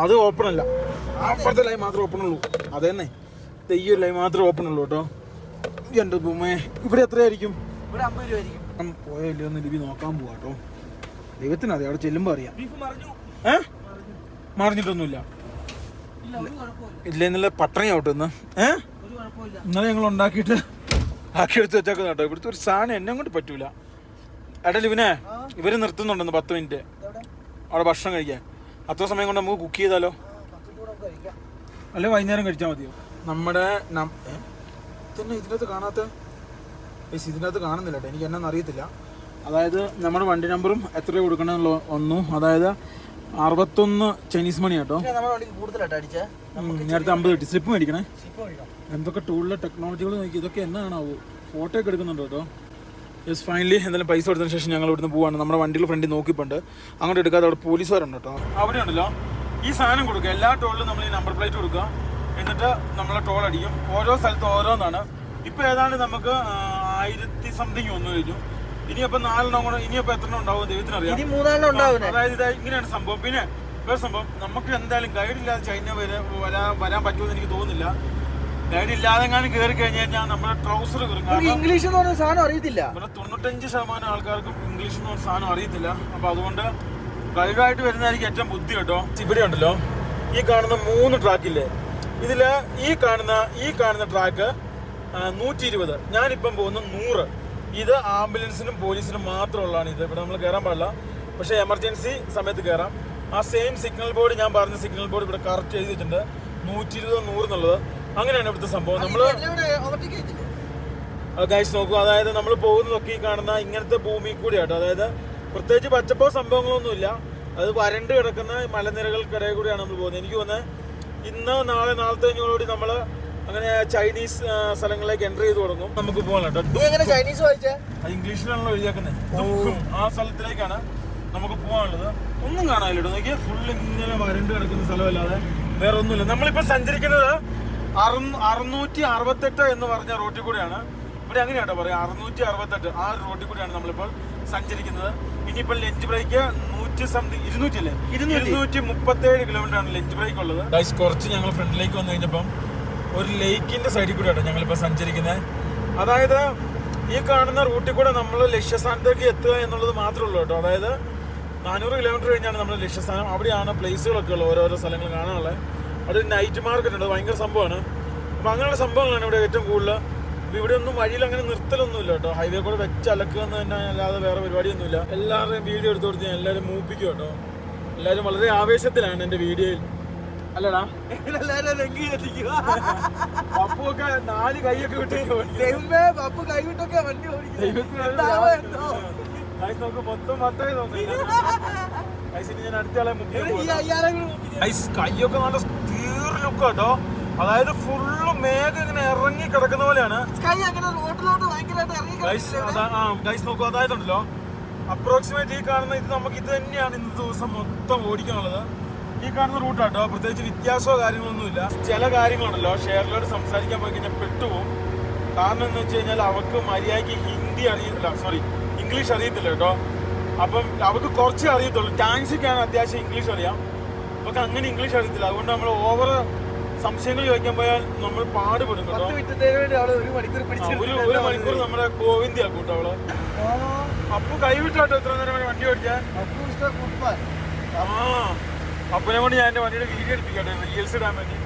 Speaker 1: അത് ഓപ്പൺ അല്ല, അപ്പുറത്തെ ലൈൻ മാത്രമേ ഓപ്പൺ ഉള്ളൂ. അതന്നെ ഈ ഒരു ലൈൻ മാത്രമേ ഓപ്പൺ ഉള്ളൂ കേട്ടോ. എൻ്റെ ഭൂമേ, ഇവിടെ എത്രയായിരിക്കും? പോയല്ലോ ഒന്ന് ലിപി നോക്കാൻ പോവാ കേട്ടോ. ദൈവത്തിനതെ അവിടെ ചെല്ലുമ്പോ അറിയാം. മറിഞ്ഞിട്ടൊന്നുമില്ല. ഇല്ല എന്നുള്ള പട്ടണി ആവട്ടെ ഇന്ന്. ഇന്നലെ ഞങ്ങൾ ഉണ്ടാക്കിയിട്ട് ആക്കിയെടുത്ത് വെച്ചേക്കുന്ന കേട്ടോ. ഇവിടുത്തെ ഒരു സാധനം എന്നെ കൊണ്ട് പറ്റൂല. എടാ ലിവിനെ, ഇവര് നിർത്തുന്നുണ്ടെന്ന് 10 മിനിറ്റ് അവിടെ ഭക്ഷണം കഴിക്കാൻ. അത്ര സമയം കൊണ്ട് നമുക്ക് കുക്ക് ചെയ്താലോ? അല്ലെ വൈകുന്നേരം കഴിച്ചാൽ മതിയോ? നമ്മുടെ തന്നെ ഇതിനകത്ത് കാണാത്ത ഇതിനകത്ത് കാണുന്നില്ല കേട്ടോ. എനിക്ക് എന്നാന്ന് അറിയത്തില്ല. അതായത് നമ്മുടെ വണ്ടി നമ്പറും എത്ര കൊടുക്കണമെന്നുള്ള ഒന്നും, അതായത് 61 ചൈനീസ് മണി കേട്ടോ. നേരത്തെ 50 കിട്ടി. സ്ലിപ്പ് മേടിക്കണേ. എന്തൊക്കെ ടൂളിലെ ടെക്നോളജികൾ നോക്കി. ഇതൊക്കെ എന്നാണാവോ? ഫോട്ടോ ഒക്കെ എടുക്കുന്നുണ്ട് കേട്ടോ. യെസ് ഫൈനലി എന്തായാലും പൈസ കൊടുത്തതിന് ശേഷം ഞങ്ങൾ ഇവിടുന്ന് പോവാണ്. നമ്മുടെ വണ്ടിയുടെ ഫ്രണ്ടിൽ നോക്കിപ്പോണ്ട് അങ്ങോട്ട് എടുക്കാതെ അവിടെ പോലീസുകാരുണ്ട് കേട്ടോ. അവിടെ ഉണ്ടല്ലോ ഈ സാധനം കൊടുക്കുക. എല്ലാ ടോളിലും നമ്മൾ ഈ നമ്പർ പ്ലേറ്റ് കൊടുക്കുക. എന്നിട്ട് നമ്മളെ ടോൾ അടിക്കും. ഓരോ സ്ഥലത്ത് ഓരോന്നാണ്. ഇപ്പം ഏതാണ്ട് നമുക്ക് 1000 സംതിങ് വന്നു കഴിഞ്ഞു. ഇനിയപ്പോൾ 4 കൂടെ, ഇനിയപ്പോൾ എത്ര ഉണ്ടാവും ദൈവത്തിനറിയാം. അതായത് ഇത് ഇങ്ങനെയാണ് സംഭവം. പിന്നെ വേറെ സംഭവം, നമുക്ക് എന്തായാലും ഗൈഡില്ലാതെ ചൈന വരാൻ പറ്റുമെന്ന് എനിക്ക് തോന്നുന്നില്ല. ഗൈഡ് ഇല്ലാതെ കയറി കഴിഞ്ഞാൽ നമ്മുടെ ട്രൗസർ
Speaker 2: ഇംഗ്ലീഷ് എന്ന് പറഞ്ഞ സാധനം അറിയത്തില്ല.
Speaker 1: ഇവിടെ 95% ആൾക്കാർക്കും ഇംഗ്ലീഷ് എന്ന് പറഞ്ഞ സാധനം അറിയത്തില്ല. അപ്പൊ അതുകൊണ്ട് ഗൈഡായിട്ട് വരുന്നതായിരിക്കും ഏറ്റവും ബുദ്ധി കേട്ടോ. ഇവിടെ ഉണ്ടല്ലോ ഈ കാണുന്ന 3 ട്രാക്കില്ലേ, ഇതില് ഈ കാണുന്ന ട്രാക്ക് 120. ഞാനിപ്പം പോകുന്ന 100. ഇത് ആംബുലൻസിനും പോലീസിനും മാത്രമുള്ളതാണ്. ഇത് ഇവിടെ നമ്മൾ കയറാൻ പാടില്ല. പക്ഷെ എമർജൻസി സമയത്ത് കയറാം. ആ സെയിം സിഗ്നൽ ബോർഡ്, ഞാൻ പറഞ്ഞ സിഗ്നൽ ബോർഡ് ഇവിടെ കറക്റ്റ് എഴുതി വെച്ചിട്ടുണ്ട്. 120, 100 എന്നുള്ളത്. അങ്ങനെയാണ് ഇവിടുത്തെ സംഭവം. നമ്മള് ഗൈസ് നോക്കൂ, അതായത് നമ്മൾ പോകുന്നതൊക്കെ ഈ കാണുന്ന ഇങ്ങനത്തെ ഭൂമി കൂടി ആട്ടോ. അതായത് പ്രത്യേകിച്ച് പച്ചപ്പോ സംഭവങ്ങളൊന്നുമില്ല. അത് വരണ്ട് കിടക്കുന്ന മലനിരകൾക്കിടയിൽ കൂടിയാണ് നമ്മൾ പോകുന്നത്. എനിക്ക് തോന്നുന്നത് ഇന്ന് നാളത്തെ കഴിഞ്ഞോടുകൂടി നമ്മൾ അങ്ങനെ ചൈനീസ് സ്ഥലങ്ങളിലേക്ക് എൻ്റർ ചെയ്ത് തുടങ്ങും. നമുക്ക് പോകാൻ കേട്ടോ. അത് ഇംഗ്ലീഷിലാണല്ലോ എഴുതിയേക്കുന്നത്. ആ സ്ഥലത്തിലേക്കാണ് നമുക്ക് പോകാനുള്ളത്. ഒന്നും കാണാനില്ല. നോക്കിയാൽ ഫുള്ള് ഇങ്ങനെ വരണ്ട് കിടക്കുന്ന സ്ഥലമല്ലാതെ വേറെ ഒന്നുമില്ല. നമ്മളിപ്പോൾ സഞ്ചരിക്കുന്നത് 668 എന്ന് പറഞ്ഞ റോട്ടിൽ കൂടെയാണ്. ഇവിടെ അങ്ങനെയാട്ടോ പറയാം, 668 ആ റോട്ടിൽ കൂടെയാണ് നമ്മളിപ്പോൾ സഞ്ചരിക്കുന്നത്. ഇനിയിപ്പോൾ ലഞ്ച് ബ്രേക്ക് 237 കിലോമീറ്റർ ആണ് ലഞ്ച് ബ്രേക്ക് ഉള്ളത്. കുറച്ച് ഞങ്ങൾ ഫ്രണ്ടിലേക്ക് വന്നു കഴിഞ്ഞപ്പം ഒരു ലേക്കിന്റെ സൈഡിൽ കൂടെയാണ് ഞങ്ങളിപ്പോൾ സഞ്ചരിക്കുന്നത്. അതായത് ഈ കാണുന്ന റൂട്ടിൽ കൂടെ നമ്മൾ ലക്ഷ്യസ്ഥാനത്തേക്ക് എത്തുക എന്നുള്ളത് മാത്രമേ ഉള്ളൂ കേട്ടോ. അതായത് 400 കിലോമീറ്റർ കഴിഞ്ഞാണ് നമ്മുടെ ലക്ഷ്യസ്ഥാനം. അവിടെയാണ് പ്ലേസുകളൊക്കെ ഉള്ളത്, ഓരോരോ സ്ഥലങ്ങൾ കാണാനുള്ളത്. അവിടെ ഒരു നൈറ്റ് മാർക്കറ്റ് ഉണ്ട്, ഭയങ്കര സംഭവമാണ്. അപ്പോൾ അങ്ങനെയുള്ള സംഭവങ്ങളാണ് ഇവിടെ ഏറ്റവും കൂടുതൽ. അപ്പോൾ ഇവിടെ ഒന്നും വഴിയിൽ അങ്ങനെ നിർത്തലൊന്നുമില്ല കേട്ടോ. ഹൈവേ കൂടെ വെച്ച് അലക്കുക എന്ന് തന്നെ അല്ലാതെ വേറെ പരിപാടിയൊന്നുമില്ല. എല്ലാവരുടെയും വീഡിയോ എടുത്ത് കൊടുത്ത് ഞാൻ എല്ലാവരും മൂപ്പിക്കും കേട്ടോ. എല്ലാവരും വളരെ ആവേശത്തിലാണ് എൻ്റെ വീഡിയോയിൽ. അല്ലടാ പപ്പുവൊക്കെ 4 കൈയൊക്കെ വിട്ടൊക്കെ മൊത്തം മത്തായി നോക്കില്ല. ഞാൻ അടുത്തയാളെ കൈയൊക്കെ നല്ല തീർ ലുക്ക് കേട്ടോ. അതായത് ഫുള്ള് മേഘം ഇങ്ങനെ ഇറങ്ങി കിടക്കുന്ന പോലെയാണ്. നോക്കൂ, അതായതുണ്ടല്ലോ അപ്രോക്സിമേറ്റ് ഈ കാണുന്ന ഇത് നമുക്ക് ഇത് തന്നെയാണ് ഇന്നത്തെ ദിവസം മൊത്തം ഓടിക്കാനുള്ളത്. ഈ കാണുന്ന റൂട്ടാട്ടോ, പ്രത്യേകിച്ച് വ്യത്യാസമോ കാര്യങ്ങളൊന്നുമില്ല. ചില കാര്യങ്ങളുണ്ടല്ലോ ഷെയറിലോട് സംസാരിക്കാൻ പോയി കഴിഞ്ഞാൽ പെട്ടുപോകും. കാരണം എന്ന് വെച്ച് കഴിഞ്ഞാൽ അവർക്ക് മര്യാദയ്ക്ക് ഹിന്ദി അറിയത്തില്ല, ഇംഗ്ലീഷ് അറിയത്തില്ല കേട്ടോ. അപ്പം അവർക്ക് കുറച്ച് അറിയത്തുള്ളൂ. ടാക്സിക്കാണ് അത്യാവശ്യം ഇംഗ്ലീഷ് അറിയാം, അവർക്ക് അങ്ങനെ ഇംഗ്ലീഷ് അറിയത്തില്ല. അതുകൊണ്ട് നമ്മൾ ഓവർ സംശയങ്ങൾ ചോദിക്കാൻ പോയാൽ നമ്മൾ പാടുപെടും കേട്ടോ. ഒരു മണിക്കൂർ നമ്മുടെ ഗോവിന്ദ ആക്കൂട്ടോ അവള്. അപ്പു കൈവിട്ടാട്ടോ എത്ര നേരം വണ്ടി ഓടിക്കാൻ. അപ്പനെ കൊണ്ട് ഞാൻ എന്റെ വണ്ടിയുടെ വീഡിയോ എടുപ്പിക്കട്ടെ, റീൽസ് ഇടാൻ വേണ്ടി.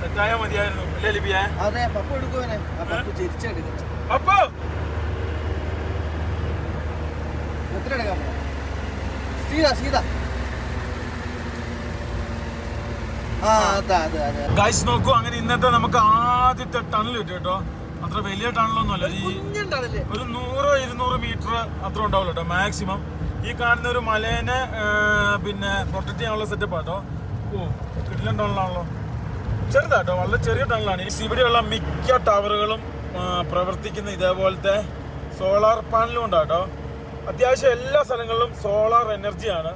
Speaker 1: സെറ്റായാൽ മതിയായിരുന്നു അല്ലേ ലിപിയെ? അപ്പൊ ഗൈസ് നോക്കൂ, അങ്ങനെ ഇന്നത്തെ നമുക്ക് ആദ്യത്തെ ടണൽ കിട്ടും കേട്ടോ. അത്ര വലിയ ടണലൊന്നും അല്ല, ഒരു 100-200 മീറ്റർ അത്ര ഉണ്ടാവുള്ളൂ കേട്ടോ മാക്സിമം. ഈ കാണുന്ന ഒരു മലേനെ പിന്നെ പ്രൊട്ടക്ട് ചെയ്യാനുള്ള സെറ്റപ്പ് ആട്ടോ. ഓ കിടിലൻ ടണലാണല്ലോ, ചെറുതാട്ടോ, വളരെ ചെറിയ ടണലാണ്. ഇവിടെയുള്ള മിക്ക ടവറുകളും പ്രവർത്തിക്കുന്ന ഇതേപോലത്തെ സോളാർ പാനലും ഉണ്ടാട്ടോ. അത്യാവശ്യം എല്ലാ സ്ഥലങ്ങളിലും സോളാർ എനർജിയാണ്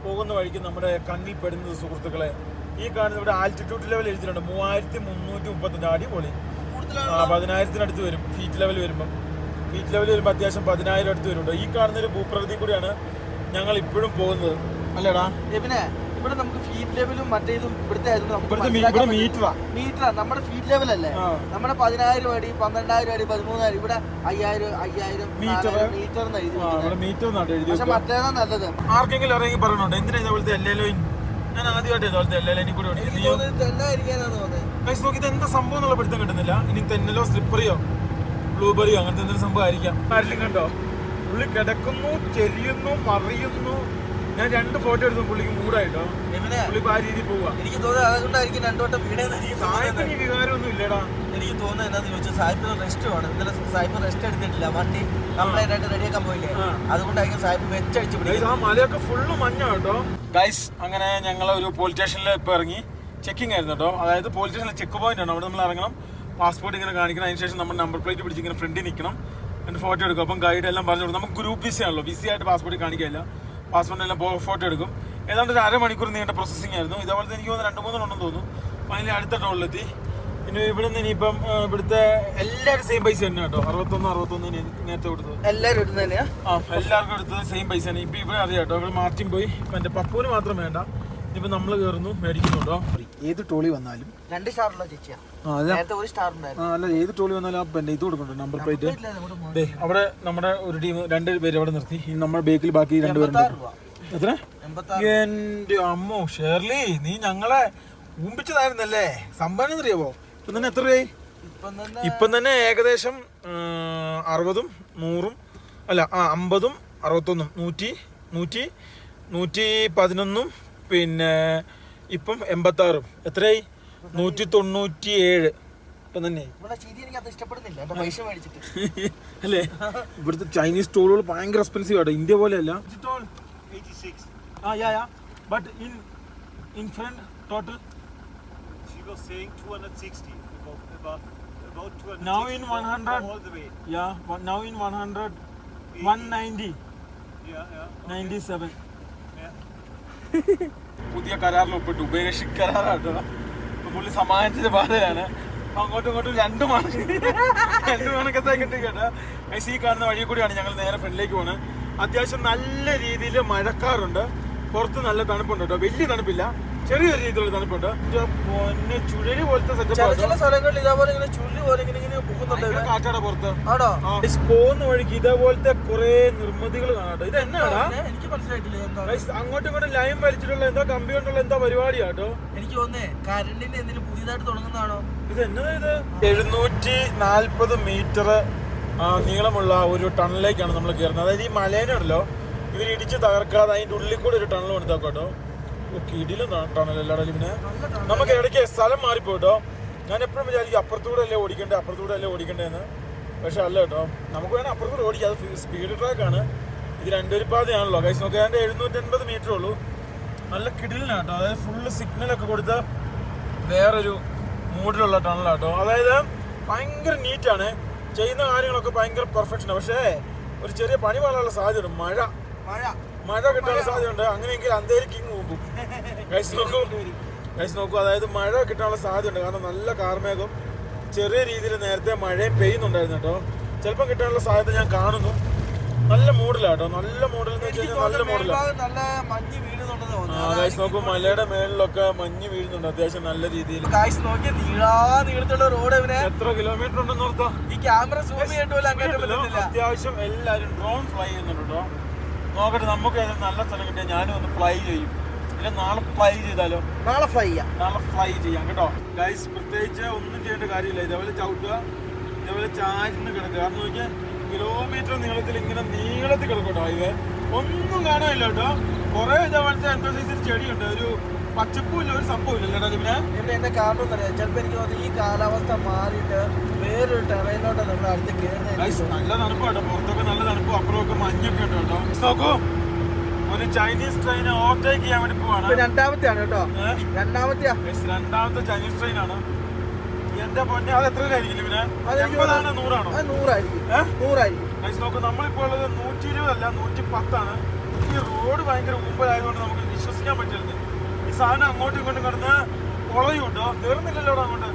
Speaker 1: പോകുന്ന വഴിക്ക് നമ്മുടെ കണ്ണിൽ പെടുന്നത് സുഹൃത്തുക്കളെ. ഈ കാണുന്ന ഇവിടെ ആൾട്ടിറ്റ്യൂഡ് ലെവൽ എഴുതിയിട്ടുണ്ട് 3335 അടിപൊളി. 10,000-അടുത്ത് വരും ഫീറ്റ് ലെവൽ വരുമ്പോൾ. ഫീറ്റ് ലെവൽ വരുമ്പോൾ അത്യാവശ്യം 10,000 അടുത്ത് വരുന്നുണ്ട്. ഈ കാണുന്നൊരു ഭൂപ്രകൃതി കൂടിയാണ് ഞങ്ങൾ ഇപ്പോഴും പോകുന്നത് അല്ലേടാ?
Speaker 2: പിന്നെ ഇവിടെ നമുക്ക് ഫീറ്റ് ലെവലും മറ്റേതും ഇവിടുത്തെ
Speaker 1: മീറ്ററാ.
Speaker 2: നമ്മുടെ ഫീറ്റ് ലെവൽ അല്ലേ, നമ്മുടെ 10,000 അടി, 12,000 അടി, 13,000, ഇവിടെ 5,000 മീറ്റർ പക്ഷെ മറ്റേതാ നല്ലത്.
Speaker 1: ആർക്കെങ്കിലും അറിയെങ്കിൽ പറയണുണ്ട് എന്തിനാ ഇതേപോലത്തെ എല്ലൈൻ? ഞാൻ ആദ്യമായിട്ട് ഇതേപോലത്തെ എല്ലൈനിൽ കൂടി നോക്കി ഇത് എന്താ സംഭവം എന്നുള്ള പിടുത്തം കിട്ടുന്നില്ല. ഇനി തെന്നലോ സ്ലിപ്പറിയോ ബ്ലൂബെറിയോ അങ്ങനത്തെ എന്തെങ്കിലും സംഭവം ആയിരിക്കാം. ആരെങ്കിലും കണ്ടോ? പുള്ളി കിടക്കുന്നു, ചെരിയുന്നു, മറിയുന്നു. ഞാൻ 2 ഫോട്ടോ എടുത്തു, പുള്ളിക്ക് മൂടായിട്ടോ. പുള്ളിപ്പോ ആ രീതിയിൽ പോവാ.
Speaker 2: എനിക്ക് തോന്നുന്നത് അതുകൊണ്ടായിരിക്കും 2 വട്ടം
Speaker 1: വികാരമൊന്നും ഇല്ലടാ.
Speaker 2: എനിക്ക് തോന്നുന്നത് എന്താന്ന് ചോദിച്ചാൽ സാഹിബിന് റെസ്റ്റ് വേണം. ഇന്നലെ സാഹിബ് റെസ്റ്റ് എടുത്തിട്ടില്ല, വണ്ടി കംപ്ലൈന്റ് ആയിട്ട് റെഡിയാക്കാൻ പോയില്ലേ, അതുകൊണ്ടായിരിക്കും സാഹിബ് വെച്ചടിച്ചു പിടിക്കും.
Speaker 1: ആ മലയൊക്കെ ഫുള്ള് മഞ്ഞ കേട്ടോ ഗൈസ്. അങ്ങനെ ഞങ്ങൾ ഒരു പോലീസ് സ്റ്റേഷനിൽ ഇപ്പൊ ഇറങ്ങി. ചെക്കിംഗ് ആയിരുന്നു കേട്ടോ. അതായത് പോലീസ് സ്റ്റേഷനിൽ ചെക്ക് പോയിന്റ് ആണ്, അവിടെ നമ്മൾ ഇറങ്ങണം, പാസ്പോർട്ട് ഇങ്ങനെ കാണിക്കണം, അതിനുശേഷം നമ്മൾ നമ്പർ പ്ലേറ്റ് പിടിച്ച് ഇങ്ങനെ ഫ്രണ്ടിൽ നിൽക്കണം, എന്നിട്ട് ഫോട്ടോ എടുക്കും. അപ്പം ഗൈഡ് എല്ലാം പറഞ്ഞു കൊടുക്കും. നമുക്ക് ഗ്രൂപ്പ് വിസ ആണല്ലോ, വിസ ആയിട്ട് പാസ്പോർട്ട് കാണിക്കില്ല, പാസ്പോർട്ടിനെല്ലാം ഫോട്ടോ എടുക്കും. ഏതാണ്ട് ഒരു 1/2 മണിക്കൂർ നീണ്ട പ്രോസസ്സിംഗ് ആയിരുന്നു. ഇതേപോലത്തെ എനിക്ക് തോന്നുന്നു 2-3 ഉണ്ടെന്ന് തോന്നുന്നു. അപ്പം അതിൽ അടുത്ത ടൗണിലെത്തി. പിന്നെ ഇവിടെ നിന്ന് ഇനിയിപ്പം ഇവിടുത്തെ എല്ലാവരും സെയിം പൈസ തന്നെ കേട്ടോ. 61 നേരത്തെ കൊടുത്തത്
Speaker 2: എല്ലാവരും എടുത്ത് തന്നെയാ.
Speaker 1: എല്ലാവർക്കും എടുത്തത് സെയിം പൈസ തന്നെ. ഇപ്പം ഇവിടെ അറിയാം കേട്ടോ. ഇവിടെ മാർട്ടിൻ പോയി. ഇപ്പം എൻ്റെ പപ്പൂന് മാത്രം വേണ്ട. ഇപ്പം നമ്മൾ കയറുന്നു, മേടിക്കുന്നുണ്ടോ. ഏത് ടോളി വന്നാലും
Speaker 2: 2 സ്റ്റാറുള്ള ചേച്ചിയാ, ഒരു സ്റ്റാർ ഉണ്ടായിരുന്നു.
Speaker 1: അല്ല, ഏത് ടോളി വന്നാലും ആ ഇത് കൊടുക്കുന്നുണ്ട്, നമ്പർ പ്ലേറ്റ്. അവിടെ നമ്മുടെ ഒരു ടീം 2 പേര് അവിടെ നിർത്തി. നമ്മുടെ ബേക്കിൽ ബാക്കി 2 പേരുണ്ട്. എത്ര? എന്റെ അമ്മോ ഷേർലി, നീ ഞങ്ങളെ ഊമ്പിച്ചതായിരുന്നല്ലേ. സംഭവം അറിയാവോ? ഇപ്പം തന്നെ എത്ര രൂപയായി? ഇപ്പം തന്നെ ഏകദേശം 60-ഉം 100-ഉം അല്ല 50-ഉം 61-ഉം 111-ഉം പിന്നെ ഇപ്പം 86-ഉം എത്രയായി? 197 ഇപ്പം തന്നെ അല്ലേ? ഇവിടുത്തെ ചൈനീസ് ടോളുകൾ ഭയങ്കര എക്സ്പെൻസീവ് ആട്ടോ, ഇന്ത്യ പോലെ അല്ല. But in front total
Speaker 3: she was saying 260 about 260
Speaker 1: now in 100
Speaker 3: all the way.
Speaker 1: Now in 100 190 97 പുതിയ കരാറിൽ ഒപ്പിട്ടു. ഉപേക്ഷിക് കരാറാട്ടോ. പുള്ളി സമാധാനത്തിന്റെ ബാധയാണ്. അങ്ങോട്ടും ഇങ്ങോട്ടും 2 മണക്കത്തെ കിട്ടി കേട്ടോ. ഈ കാണുന്ന വഴി കൂടിയാണ് ഞങ്ങൾ നേരെ ഫ്രണ്ടിലേക്ക് പോകുന്നത്. അത്യാവശ്യം നല്ല രീതിയിൽ മഴക്കാറുണ്ട്, പുറത്ത് നല്ല തണുപ്പുണ്ട് കേട്ടോ. വലിയ തണുപ്പില്ല, ചെറിയ രീതിയിലുള്ള തണുപ്പുണ്ട്. ചുഴലി പോലത്തെ കാറ്റാടെ പുറത്ത് പോകുന്ന വഴിക്ക് ഇതേപോലത്തെ കുറെ നിർമ്മിതികൾ കാണാട്ടോ. ഇത് എന്നാടാ
Speaker 2: എനിക്ക് മനസ്സിലായിട്ടില്ല.
Speaker 1: അങ്ങോട്ടും ഇങ്ങോട്ടും ലൈൻ വലിച്ചിട്ടുള്ള എന്തോ കമ്പി കൊണ്ടുള്ള എന്തോ പരിപാടിയാട്ടോ.
Speaker 2: എനിക്ക് തോന്നുന്നേ കറണ്ടിന്റെ എന്തെങ്കിലും പുതിയതായിട്ട് തുടങ്ങുന്നതാണോ
Speaker 1: ഇത്? എന്നാ ഇത്? 740 മീറ്റർ നീളമുള്ള ഒരു ടണലിലേക്കാണ് നമ്മൾ കയറുന്നത്. അതായത് ഈ മലേനാണല്ലോ ഇവർ ഇടിച്ച് തകർക്കാതെ അതിൻ്റെ ഉള്ളിൽ കൂടെ ഒരു ടണൽ കൊടുത്താക്കോട്ടോ. കിടിലും ടണൽ എല്ലാവരും. പിന്നെ നമുക്ക് ഇടയ്ക്ക് സ്ഥലം മാറിപ്പോട്ടോ. ഞാൻ എപ്പോഴും വിചാരിക്കും അപ്പുറത്തൂടെ അല്ലേ ഓടിക്കണ്ടേന്ന്. പക്ഷെ അല്ല കേട്ടോ, നമുക്ക് വേണം അപ്പുറത്തൂടെ ഓടിക്കാം. അത് സ്പീഡ് ട്രാക്കാണ്. ഇത് 2 വരിപ്പാതയാണല്ലോ കൈസ്. നോക്കി അതിൻ്റെ 780 മീറ്റർ ഉള്ളൂ. നല്ല കിടിലാണ് കേട്ടോ. അതായത് ഫുള്ള് സിഗ്നലൊക്കെ കൊടുത്ത വേറൊരു മൂഡിലുള്ള ടണലാട്ടോ. അതായത് ഭയങ്കര നീറ്റാണ്, ചെയ്യുന്ന കാര്യങ്ങളൊക്കെ ഭയങ്കര പെർഫെക്ഷനാണ്. പക്ഷേ ഒരു ചെറിയ പണി പാടാനുള്ള സാധ്യതയുണ്ട്. മഴ കിട്ടാനുള്ള സാധ്യതയുണ്ട്. അങ്ങനെയെങ്കിൽ അന്തേരി കിങ് പോകും. ഗൈസ് നോക്കൂ, അതായത് മഴ കിട്ടാനുള്ള സാധ്യതയുണ്ട്. കാരണം നല്ല കാർമേഘം, ചെറിയ രീതിയിൽ നേരത്തെ മഴയും പെയ്യുന്നുണ്ടായിരുന്നു കേട്ടോ. ചിലപ്പോൾ കിട്ടാനുള്ള സാധ്യത ഞാൻ കാണുന്നു. നല്ല മൂഡിലാട്ടോ, നല്ല മൂഡിൽ എന്ന് വെച്ച് കഴിഞ്ഞാൽ നല്ല മൂഡിലാണ്.
Speaker 2: നല്ല മഞ്ഞ് വീഴുന്നുണ്ടെന്ന്
Speaker 1: ഗൈസ് നോക്കൂ, മലയുടെ മേളിലൊക്കെ മഞ്ഞ് വീഴുന്നുണ്ട് അത്യാവശ്യം നല്ല രീതിയിൽ.
Speaker 2: ഗൈസ് നോക്കിയ നീളത്തുള്ള റോഡ്
Speaker 1: എത്ര കിലോമീറ്റർ ഉണ്ടെന്ന് ഓർത്താ?
Speaker 2: ഈ ക്യാമറ സൂം ചെയ്തിട്ട് പോലും അങ്ങനെ പറ്റുന്നില്ല.
Speaker 1: അത്യാവശ്യം എല്ലാവരും ഡ്രോൺ ഫ്ലൈ ചെയ്യുന്നുണ്ട് കേട്ടോ. നോക്കട്ടെ, നമുക്ക് ഏതായാലും നല്ല സ്ഥലം കിട്ടിയാൽ ഞാനും ഒന്ന് ഫ്ലൈ ചെയ്യും. ഇല്ല, നാളെ ഫ്ലൈ ചെയ്താലോ?
Speaker 2: നാളെ ഫ്ലൈ
Speaker 1: ചെയ്യാം കേട്ടോ. ഗൈസ് പ്രത്യേകിച്ച് ഒന്നും ചെയ്യേണ്ട കാര്യമില്ല. ഇതേപോലെ ചവിട്ടുക, ഇതേപോലെ ചാരിന്ന് കിടക്കുക. കാരണം നോക്കിയാൽ കിലോമീറ്റർ നീളത്തിൽ ഇങ്ങനെ നീളത്തിൽ കിടക്കട്ടോ ഹൈവേ. ഒന്നും കാണാനില്ല കേട്ടോ. കുറെ ഇതേപോലത്തെ എന്തോ സൈസിൽ ചെടിയുണ്ട്. ഒരു പച്ചപ്പുമില്ല, ഒരു സംഭവമില്ല കേട്ടോ.
Speaker 2: ഇവിടെ എന്റെ കാരണം എന്നറിയാം, ചിലപ്പോൾ എനിക്ക് തോന്നുന്നു ഈ കാലാവസ്ഥ മാറിയിട്ട് വേറൊരു ടെറൈനോട്ട് നമ്മുടെ അടുത്ത് കയറുന്നത്.
Speaker 1: നല്ല തണുപ്പാട്ടോ, പുറത്തൊക്കെ നല്ല തണുപ്പും അപ്പുറമൊക്കെ മഞ്ഞൊക്കെ ഉണ്ട് കേട്ടോ. നോക്കൂ, ഒരു ചൈനീസ് ട്രെയിൻ ഓവർടേക്ക് ചെയ്യാൻ വേണ്ടി പോവാണ്.
Speaker 2: രണ്ടാമത്തെയാണ് കേട്ടോ,
Speaker 1: രണ്ടാമത്തെ ചൈനീസ് ട്രെയിൻ ആണ്. എന്റെ പൊന്നെ, അത് എത്രയിലായിരിക്കും ഇവന്? 80 100 100 നോക്കൂ, നമ്മളിപ്പോ ഉള്ളത് 120 അല്ല 110 ഈ റോഡ് ഭയങ്കര ഊമ്പലായതുകൊണ്ട് നമുക്ക് വിശ്വസിക്കാൻ പറ്റില്ല. ഈ സാധനം അങ്ങോട്ടും ഇങ്ങോട്ടും കിടന്ന് പൊളയുണ്ടോ? തീർന്നില്ലല്ലോ അങ്ങോട്ട്.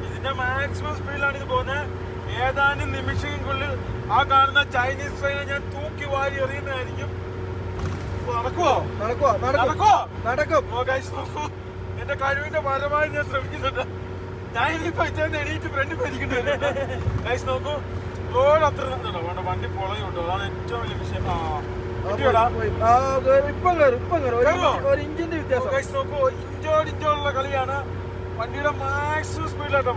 Speaker 1: ഇതിന്റെ മാക്സിമം സ്പീഡിലാണ് ഇത് പോകുന്നത്. ഏതാനും നിമിഷങ്ങൾക്കുള്ളിൽ ആ കാണുന്ന ചൈനീസ് ട്രെയിനെ ഞാൻ തൂക്കി വാരി എറിയുന്നതായിരിക്കും. എന്റെ കഴിവിന്റെ പരമായി ഞാൻ ശ്രമിക്കുന്നുണ്ട്. ഞാൻ ഇനിയിപ്പോ എണീറ്റ് ഫ്രണ്ട് പരിക്കുന്നുണ്ട്. നോക്കൂ, റോഡ് അത്ര വേണ്ട, വണ്ടി പൊളയുണ്ടോ? അതാണ് ഏറ്റവും വലിയ വിഷയം. നോക്കൂ, ഇഞ്ചോടിഞ്ചോടുള്ള കളിയാണ്. വണ്ടിയുടെ മാക്സിമം സ്പീഡിലാട്ടോ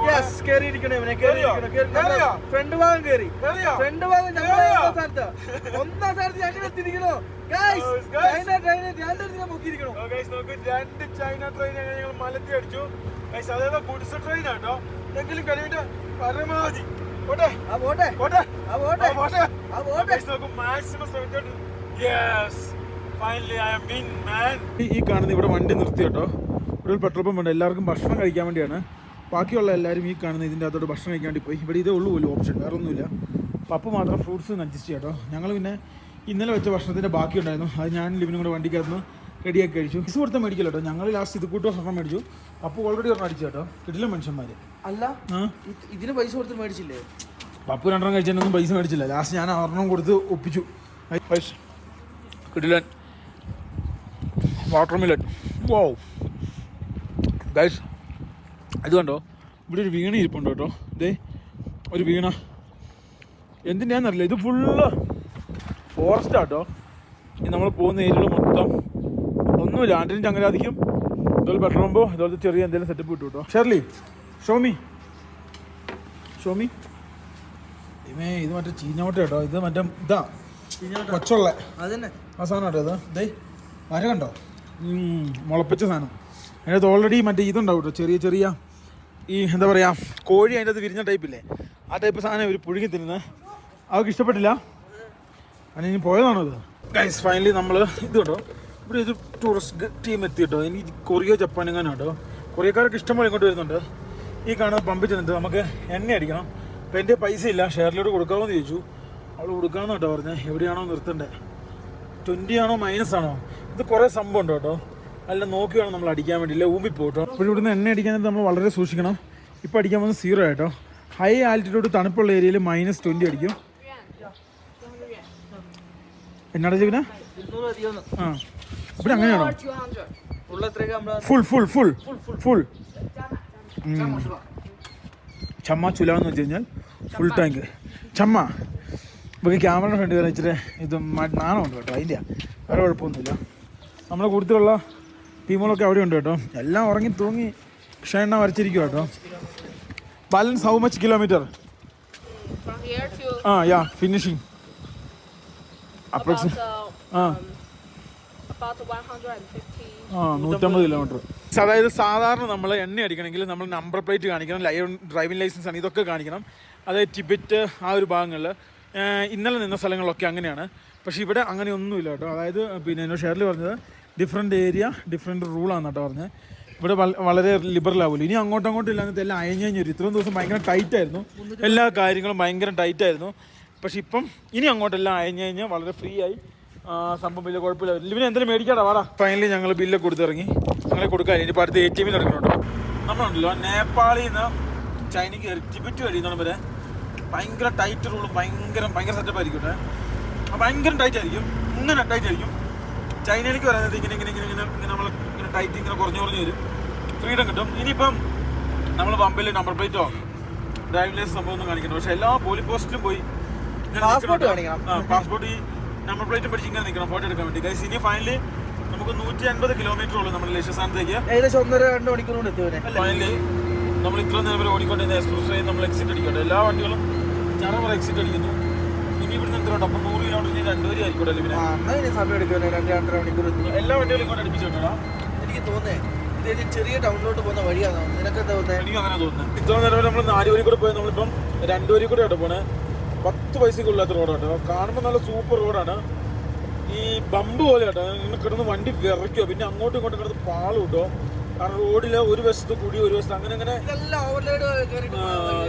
Speaker 2: ഫ്രണ്ട് ഭാഗം കയറി. ഫ്രണ്ട് ഭാഗം ഒന്നാം സ്ഥാനത്ത് ഞങ്ങൾ എത്തിയിരിക്കണോ?
Speaker 1: രണ്ട് ചൈന ട്രെയിൻ ഞങ്ങൾ മലത്തി അടിച്ചു. അതേതാ ഗുഡ്സ് ട്രെയിൻ ആട്ടോ. എങ്കിലും കഴിവിന്റെ പരമാവധി മാക്സിമം ശ്രമിച്ചോണ്ട്. ഈ കാണുന്ന ഇവിടെ വണ്ടി നിർത്തി കേട്ടോ. ഇവിടെ ഒരു പെട്രോൾ പമ്പ് ഉണ്ട്. എല്ലാവർക്കും ഭക്ഷണം കഴിക്കാൻ വേണ്ടിയാണ്. ബാക്കിയുള്ള എല്ലാവരും ഈ കാണുന്ന ഇതിൻ്റെ അകത്തോട്ട് ഭക്ഷണം കഴിക്കാൻ വേണ്ടി പോയി. ഇവിടെ ഇതേ ഉള്ളൂ പോലും ഓപ്ഷൻ, വേറെ ഒന്നുമില്ല. പപ്പ് മാത്രം ഫ്രൂട്ട്സ് അഡ്ജസ്റ്റ് ചെയ്യാം കേട്ടോ. ഞങ്ങൾ പിന്നെ ഇന്നലെ വെച്ച ഭക്ഷണത്തിൻ്റെ ബാക്കി ഉണ്ടായിരുന്നു. അത് ഞാൻ ലിവിനും കൂടെ വണ്ടിക്കകത്ത് റെഡിയാക്കി കഴിച്ചു. ഫീസ് കൊടുത്ത മേടിക്കില്ല കേട്ടോ. ഞങ്ങൾ ലാസ്റ്റ് ഇത് കൂട്ടോ സ്വർണ്ണം മേടിച്ചു. പപ്പ് ഓൾറെഡി ഒരെണ്ണം അടിച്ചു കേട്ടോ. കിട്ടില്ല മനുഷ്യന്മാർ.
Speaker 2: അല്ല, ഇതിന് പൈസ കൊടുത്ത് മേടിച്ചില്ലേ?
Speaker 1: പപ്പ് 2 എണ്ണം കഴിച്ചതിനൊന്നും പൈസ മേടിച്ചില്ല. ലാസ്റ്റ് ഞാൻ 6 കൊടുത്ത് ഒപ്പിച്ചു. പൈസ കിട്ടില്ല. വാട്ടർ മില്ലൻ. വൗ ഗൈസ്, ഇത് കണ്ടോ, ഇവിടെ ഒരു വീണ ഇരിപ്പുണ്ട് കേട്ടോ. ഇതേ ഒരു വീണ, എന്തിനാന്നറിയില്ല. ഇത് ഫുള്ള് ഫോറസ്റ്റാട്ടോ. നമ്മൾ പോകുന്ന ഏരിയകൾ മൊത്തം ഒന്നുമില്ല. ആണ്ടിനും ചങ്ങരാതിക്കും ഇതുപോലെ പെട്രോൾ പമ്പോ ഇതുപോലത്തെ ചെറിയ എന്തെങ്കിലും സെറ്റപ്പ് കിട്ടും കേട്ടോ. ഷെർലി, ഷോമി ഇത് മറ്റേ ചീഞ്ഞോട്ട കേട്ടോ. ഇത് മറ്റേ ഇതാ കൊച്ചുള്ള ആ സാധനം കേട്ടോ. ഇതേ മരം കണ്ടോ, മുളപ്പിച്ച സാധനം. അതിനകത്ത് ഓൾറെഡി മറ്റേ ഇതുണ്ടാവും കേട്ടോ, ചെറിയ ചെറിയ ഈ എന്താ പറയുക, കോഴി അതിൻ്റെ അത് വിരിഞ്ഞ ടൈപ്പില്ലേ, ആ ടൈപ്പ് സാധനം ഇവർ പുഴുങ്ങി തിന്നുന്നത്. അവർക്ക് ഇഷ്ടപ്പെട്ടില്ല. അതിന് പോയതാണോ ഇത്? ഗൈസ് ഫൈനലി നമ്മൾ ഇത് കേട്ടോ, ഇവിടെ ഒരു ടൂറിസ്റ്റ് ടീം എത്തി കേട്ടോ. എനിക്ക് കൊറിയ ജപ്പാൻ എങ്ങാനും കേട്ടോ. കൊറിയക്കാരൊക്കെ ഇഷ്ടംപോലെ ഇങ്ങോട്ട് വരുന്നുണ്ട്. ഈ കാണുന്ന പമ്പിൽ ചെന്നിട്ട് നമുക്ക് എണ്ണ അടിക്കണം. അപ്പോൾ എൻ്റെ പൈസ ഇല്ല, ഷെയറിലോട്ട് കൊടുക്കാമെന്ന് ചോദിച്ചു. അവൾ കൊടുക്കാമെന്ന് കേട്ടോ പറഞ്ഞത്. എവിടെയാണോ നിർത്തേണ്ടത്, 20 ആണോ -ആണോ? ഇത് കുറേ സംഭവം ഉണ്ട് കേട്ടോ. അല്ല നോക്കി വേണം നമ്മൾ അടിക്കാൻ വേണ്ടിയില്ല, ഊമ്പിപ്പോട്ടോ. അപ്പോൾ ഇവിടുന്ന് എണ്ണ അടിക്കാൻ നമ്മൾ വളരെ സൂക്ഷിക്കണം. ഇപ്പോൾ അടിക്കാൻ പോകുന്നത് 0 ആയിട്ടോ. ഹൈ ആൾട്ടിറ്റ്യൂഡ് തണുപ്പുള്ള ഏരിയയിൽ -20 അടിക്കും. എന്നാടാ ചെയ്യുന്നത്? ആ ഇവിടെ അങ്ങനെയാണോ? ഫുൾ ചമ്മ ചുലാന്ന് വെച്ച് കഴിഞ്ഞാൽ ഫുൾ ടാങ്ക് ചമ്മ. ഇപ്പോൾ ഈ ക്യാമറ ഫ്രണ്ട് കയറി വെച്ചിട്ട് ഇത് നാണമുണ്ട് കേട്ടോ. അതിൻ്റെ വേറെ കുഴപ്പമൊന്നുമില്ല. നമ്മളെ കൂടുതലുള്ള ടീമുകളൊക്കെ അവിടെ ഉണ്ട് കേട്ടോ. എല്ലാം ഉറങ്ങി തൂങ്ങി ക്ഷേണ്ണ വരച്ചിരിക്കും കേട്ടോ. Balance how much kilometre? Yeah finishing approximate 150 kilometre. അതായത് സാധാരണ നമ്മൾ എണ്ണ അടിക്കണമെങ്കിൽ നമ്മൾ നമ്പർ പ്ലേറ്റ് കാണിക്കണം, ഡ്രൈവിംഗ് ലൈസൻസ് ആണ്, ഇതൊക്കെ കാണിക്കണം. അതായത് ടിബറ്റ് ആ ഒരു ഭാഗങ്ങളിൽ ഇന്നലെ നിന്ന സ്ഥലങ്ങളിലൊക്കെ അങ്ങനെയാണ്. പക്ഷേ ഇവിടെ അങ്ങനെയൊന്നുമില്ല കേട്ടോ. അതായത് പിന്നെ എന്നോട് ഷെയറിൽ പറഞ്ഞത് ഡിഫറെൻറ്റ് ഏരിയ ഡിഫറെൻറ്റ് റൂളാണ് കേട്ടോ പറഞ്ഞത്. ഇവിടെ വളരെ ലിബറൽ ആവുമല്ലോ. ഇനി അങ്ങോട്ടും ഇല്ലാത്ത എല്ലാം അയഞ്ഞു വരും. ഇത്രയും ദിവസം ഭയങ്കര ടൈറ്റായിരുന്നു, എല്ലാ കാര്യങ്ങളും ഭയങ്കര ടൈറ്റായിരുന്നു. പക്ഷെ ഇപ്പം ഇനി അങ്ങോട്ടെല്ലാം അയഞ്ഞ് കഴിഞ്ഞാൽ വളരെ ഫ്രീ ആയി സംഭവം വലിയ കുഴപ്പമില്ല. ഇവന് എന്തെങ്കിലും മേടിക്കാടാ വാടാ. ഫൈനലി ഞങ്ങൾ ബില്ലൊക്കെ കൊടുത്തിറങ്ങി. ഞങ്ങളെ കൊടുക്കാൻ ഇനിയിപ്പോൾ അടുത്ത് ATM നടക്കുന്നുണ്ടോ. നമ്മളുണ്ടല്ലോ നേപ്പാളിൽ നിന്ന് ചൈനയ്ക്ക് കയറി ടിബറ്റ് കഴിയുന്നതാണ് വരെ ഭയങ്കര ടൈറ്റ് റൂളും ഭയങ്കര സെറ്റപ്പ് ആയിരിക്കും. ഭയങ്കര ടൈറ്റ് ആയിരിക്കും, ഇങ്ങനെ ടൈറ്റ് ആയിരിക്കും. ചൈനയിലേക്ക് പറയുന്നത് ഇങ്ങനെ നമ്മൾ ഇങ്ങനെ ടൈറ്റ് ഇങ്ങനെ കുറഞ്ഞു വരും, ഫ്രീഡം കിട്ടും. ഇനിയിപ്പം നമ്മൾ പമ്പിൽ നമ്പർ പ്ലേറ്റോ ഡ്രൈവിംഗ് ലൈസൻസ് സംഭവം ഒന്നും കാണിക്കണം. പക്ഷെ എല്ലാ പോലീസ് പോസ്റ്റിലും പോയി പാസ്പോർട്ട് ഈ നമ്പർ പ്ലേറ്റും പഠിച്ച് ഇങ്ങനെ നിൽക്കണം ഫോട്ടോ എടുക്കാൻ വേണ്ടി. ഗൈസ് ഇനി ഫൈനലി നമുക്ക് 150 കിലോമീറ്റർ ഉള്ളൂ നമ്മുടെ ലക്ഷ്യസ്ഥാനത്തേക്ക്.
Speaker 2: ഏകദേശം 1.5-2 മണിക്കൂർ കൊണ്ട് എത്തുവരെ.
Speaker 1: ഫൈനലി നമ്മൾ ഇത്ര നേരം വരെ ഓടിക്കൊണ്ടിരുന്ന എക്സ്പ്രസ് ട്രെയിൻ നമ്മൾ എക്സിറ്റ് അടിക്കട്ടെ. എല്ലാ വണ്ടികളും ചറവറ എക്സിറ്റ് അടിക്കുന്നു. ഇനി ഇവിടുന്ന് എത്ര ഉണ്ട്? അപ്പം 100 കിലോമീറ്റർ 2 വരെ ആയിക്കോട്ടെ.
Speaker 2: സമയം എടുക്കുമല്ലോ, 2-2.5 മണിക്കൂർ എത്തും.
Speaker 1: എല്ലാ വണ്ടികളും ഇങ്ങോട്ട് അടുപ്പിച്ചോട്ടാ.
Speaker 2: എനിക്ക് തോന്നേ ഇത് ചെറിയ ടൗണിലോട്ട് പോകുന്ന വഴിയാണോ? നിനക്കെന്താ തോന്നുന്നത്?
Speaker 1: എനിക്ക് അങ്ങനെ തോന്നുന്നത്. ഇത്ര നേരം നമ്മൾ 4 വരി കൂടെ പോയി, നമ്മളിപ്പം 2 വരി കൂടെ ആട്ടോ പോണേ. 10 പൈസക്കുള്ളാത്ത റോഡാട്ടോ. കാണുമ്പോൾ നല്ല സൂപ്പർ റോഡാണ്. ഈ ബമ്പ് പോലെ കേട്ടോ, ഇങ്ങനെ കിടന്ന് വണ്ടി വിറയ്ക്കോ, പിന്നെ അങ്ങോട്ടും ഇങ്ങോട്ടും കിടന്ന് പാളും കിട്ടോ. കാരണം റോഡില് ഒരു വശത്ത് കൂടി ഒരു വശത്ത് അങ്ങനെ അത്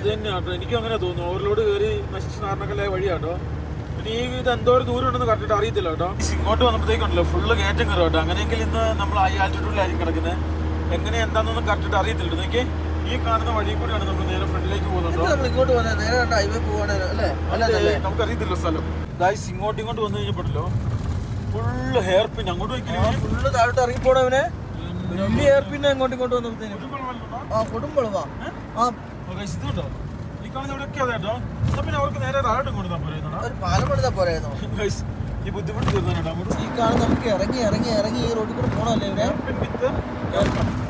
Speaker 1: തന്നെ കേട്ടോ. എനിക്കും അങ്ങനെ തോന്നുന്നു. ഓവർലോഡ് കയറി നശിച്ച് നാരണക്കല്ലായ വഴിയാട്ടോ. പിന്നെ ഈ ഇത് എന്തോരം ദൂരം ഉണ്ടെന്ന് കണ്ടിട്ട് അറിയത്തില്ല കേട്ടോ. ഇങ്ങോട്ട് വന്നപ്പോഴത്തേക്കുണ്ടല്ലോ ഫുള്ള് കയറ്റം കയറും കേട്ടോ. അങ്ങനെയെങ്കിൽ ഇന്ന് നമ്മൾ ഹൈ ആൾട്ടിറ്റ്യൂഡിലായിരിക്കും കിടക്കുന്നത്. എങ്ങനെ എന്താണെന്നൊന്നും കറക്റ്റ് അറിയത്തില്ല. എനിക്ക് ഈ കാണുന്ന വഴി കൂടിയാണ് നമ്മൾ നേരെ ഫ്രണ്ടിലേക്ക് പോകുന്നുണ്ടോ. നമുക്കറിയത്തില്ല സ്ഥലം. ഗൈസ് ഇങ്ങോട്ട് വന്നു കഴിഞ്ഞപ്പോഴല്ലോ ഫുള്ള് ഹെയർ പിൻ അങ്ങോട്ട്
Speaker 2: ഫുള്ള് താഴോട്ട് ഇറങ്ങി പോണവനെ വലിയ ഹെയർ പിന്നെ അങ്ങോട്ടും വന്നപ്പോഴത്തേനും കൊടുമ്പളവാ.
Speaker 1: ഇതുണ്ടോ ഈ കാണുന്ന ഇവിടെയൊക്കെ അതെ കേട്ടോ. പിന്നെ അവർക്ക് നേരെ താഴോട്ട് കൊണ്ടുവന്നാ പോരായിരുന്നു.
Speaker 2: ഒരു പാലം പണിതാ പോരായിരുന്നു.
Speaker 1: ഈ ബുദ്ധിമുട്ട് തീർന്നാട്ടോ.
Speaker 2: ഈ കാണുന്ന നമുക്ക് ഇറങ്ങി ഈ റോഡിൽ കൂടെ പോകണമല്ലേ ഇവനെ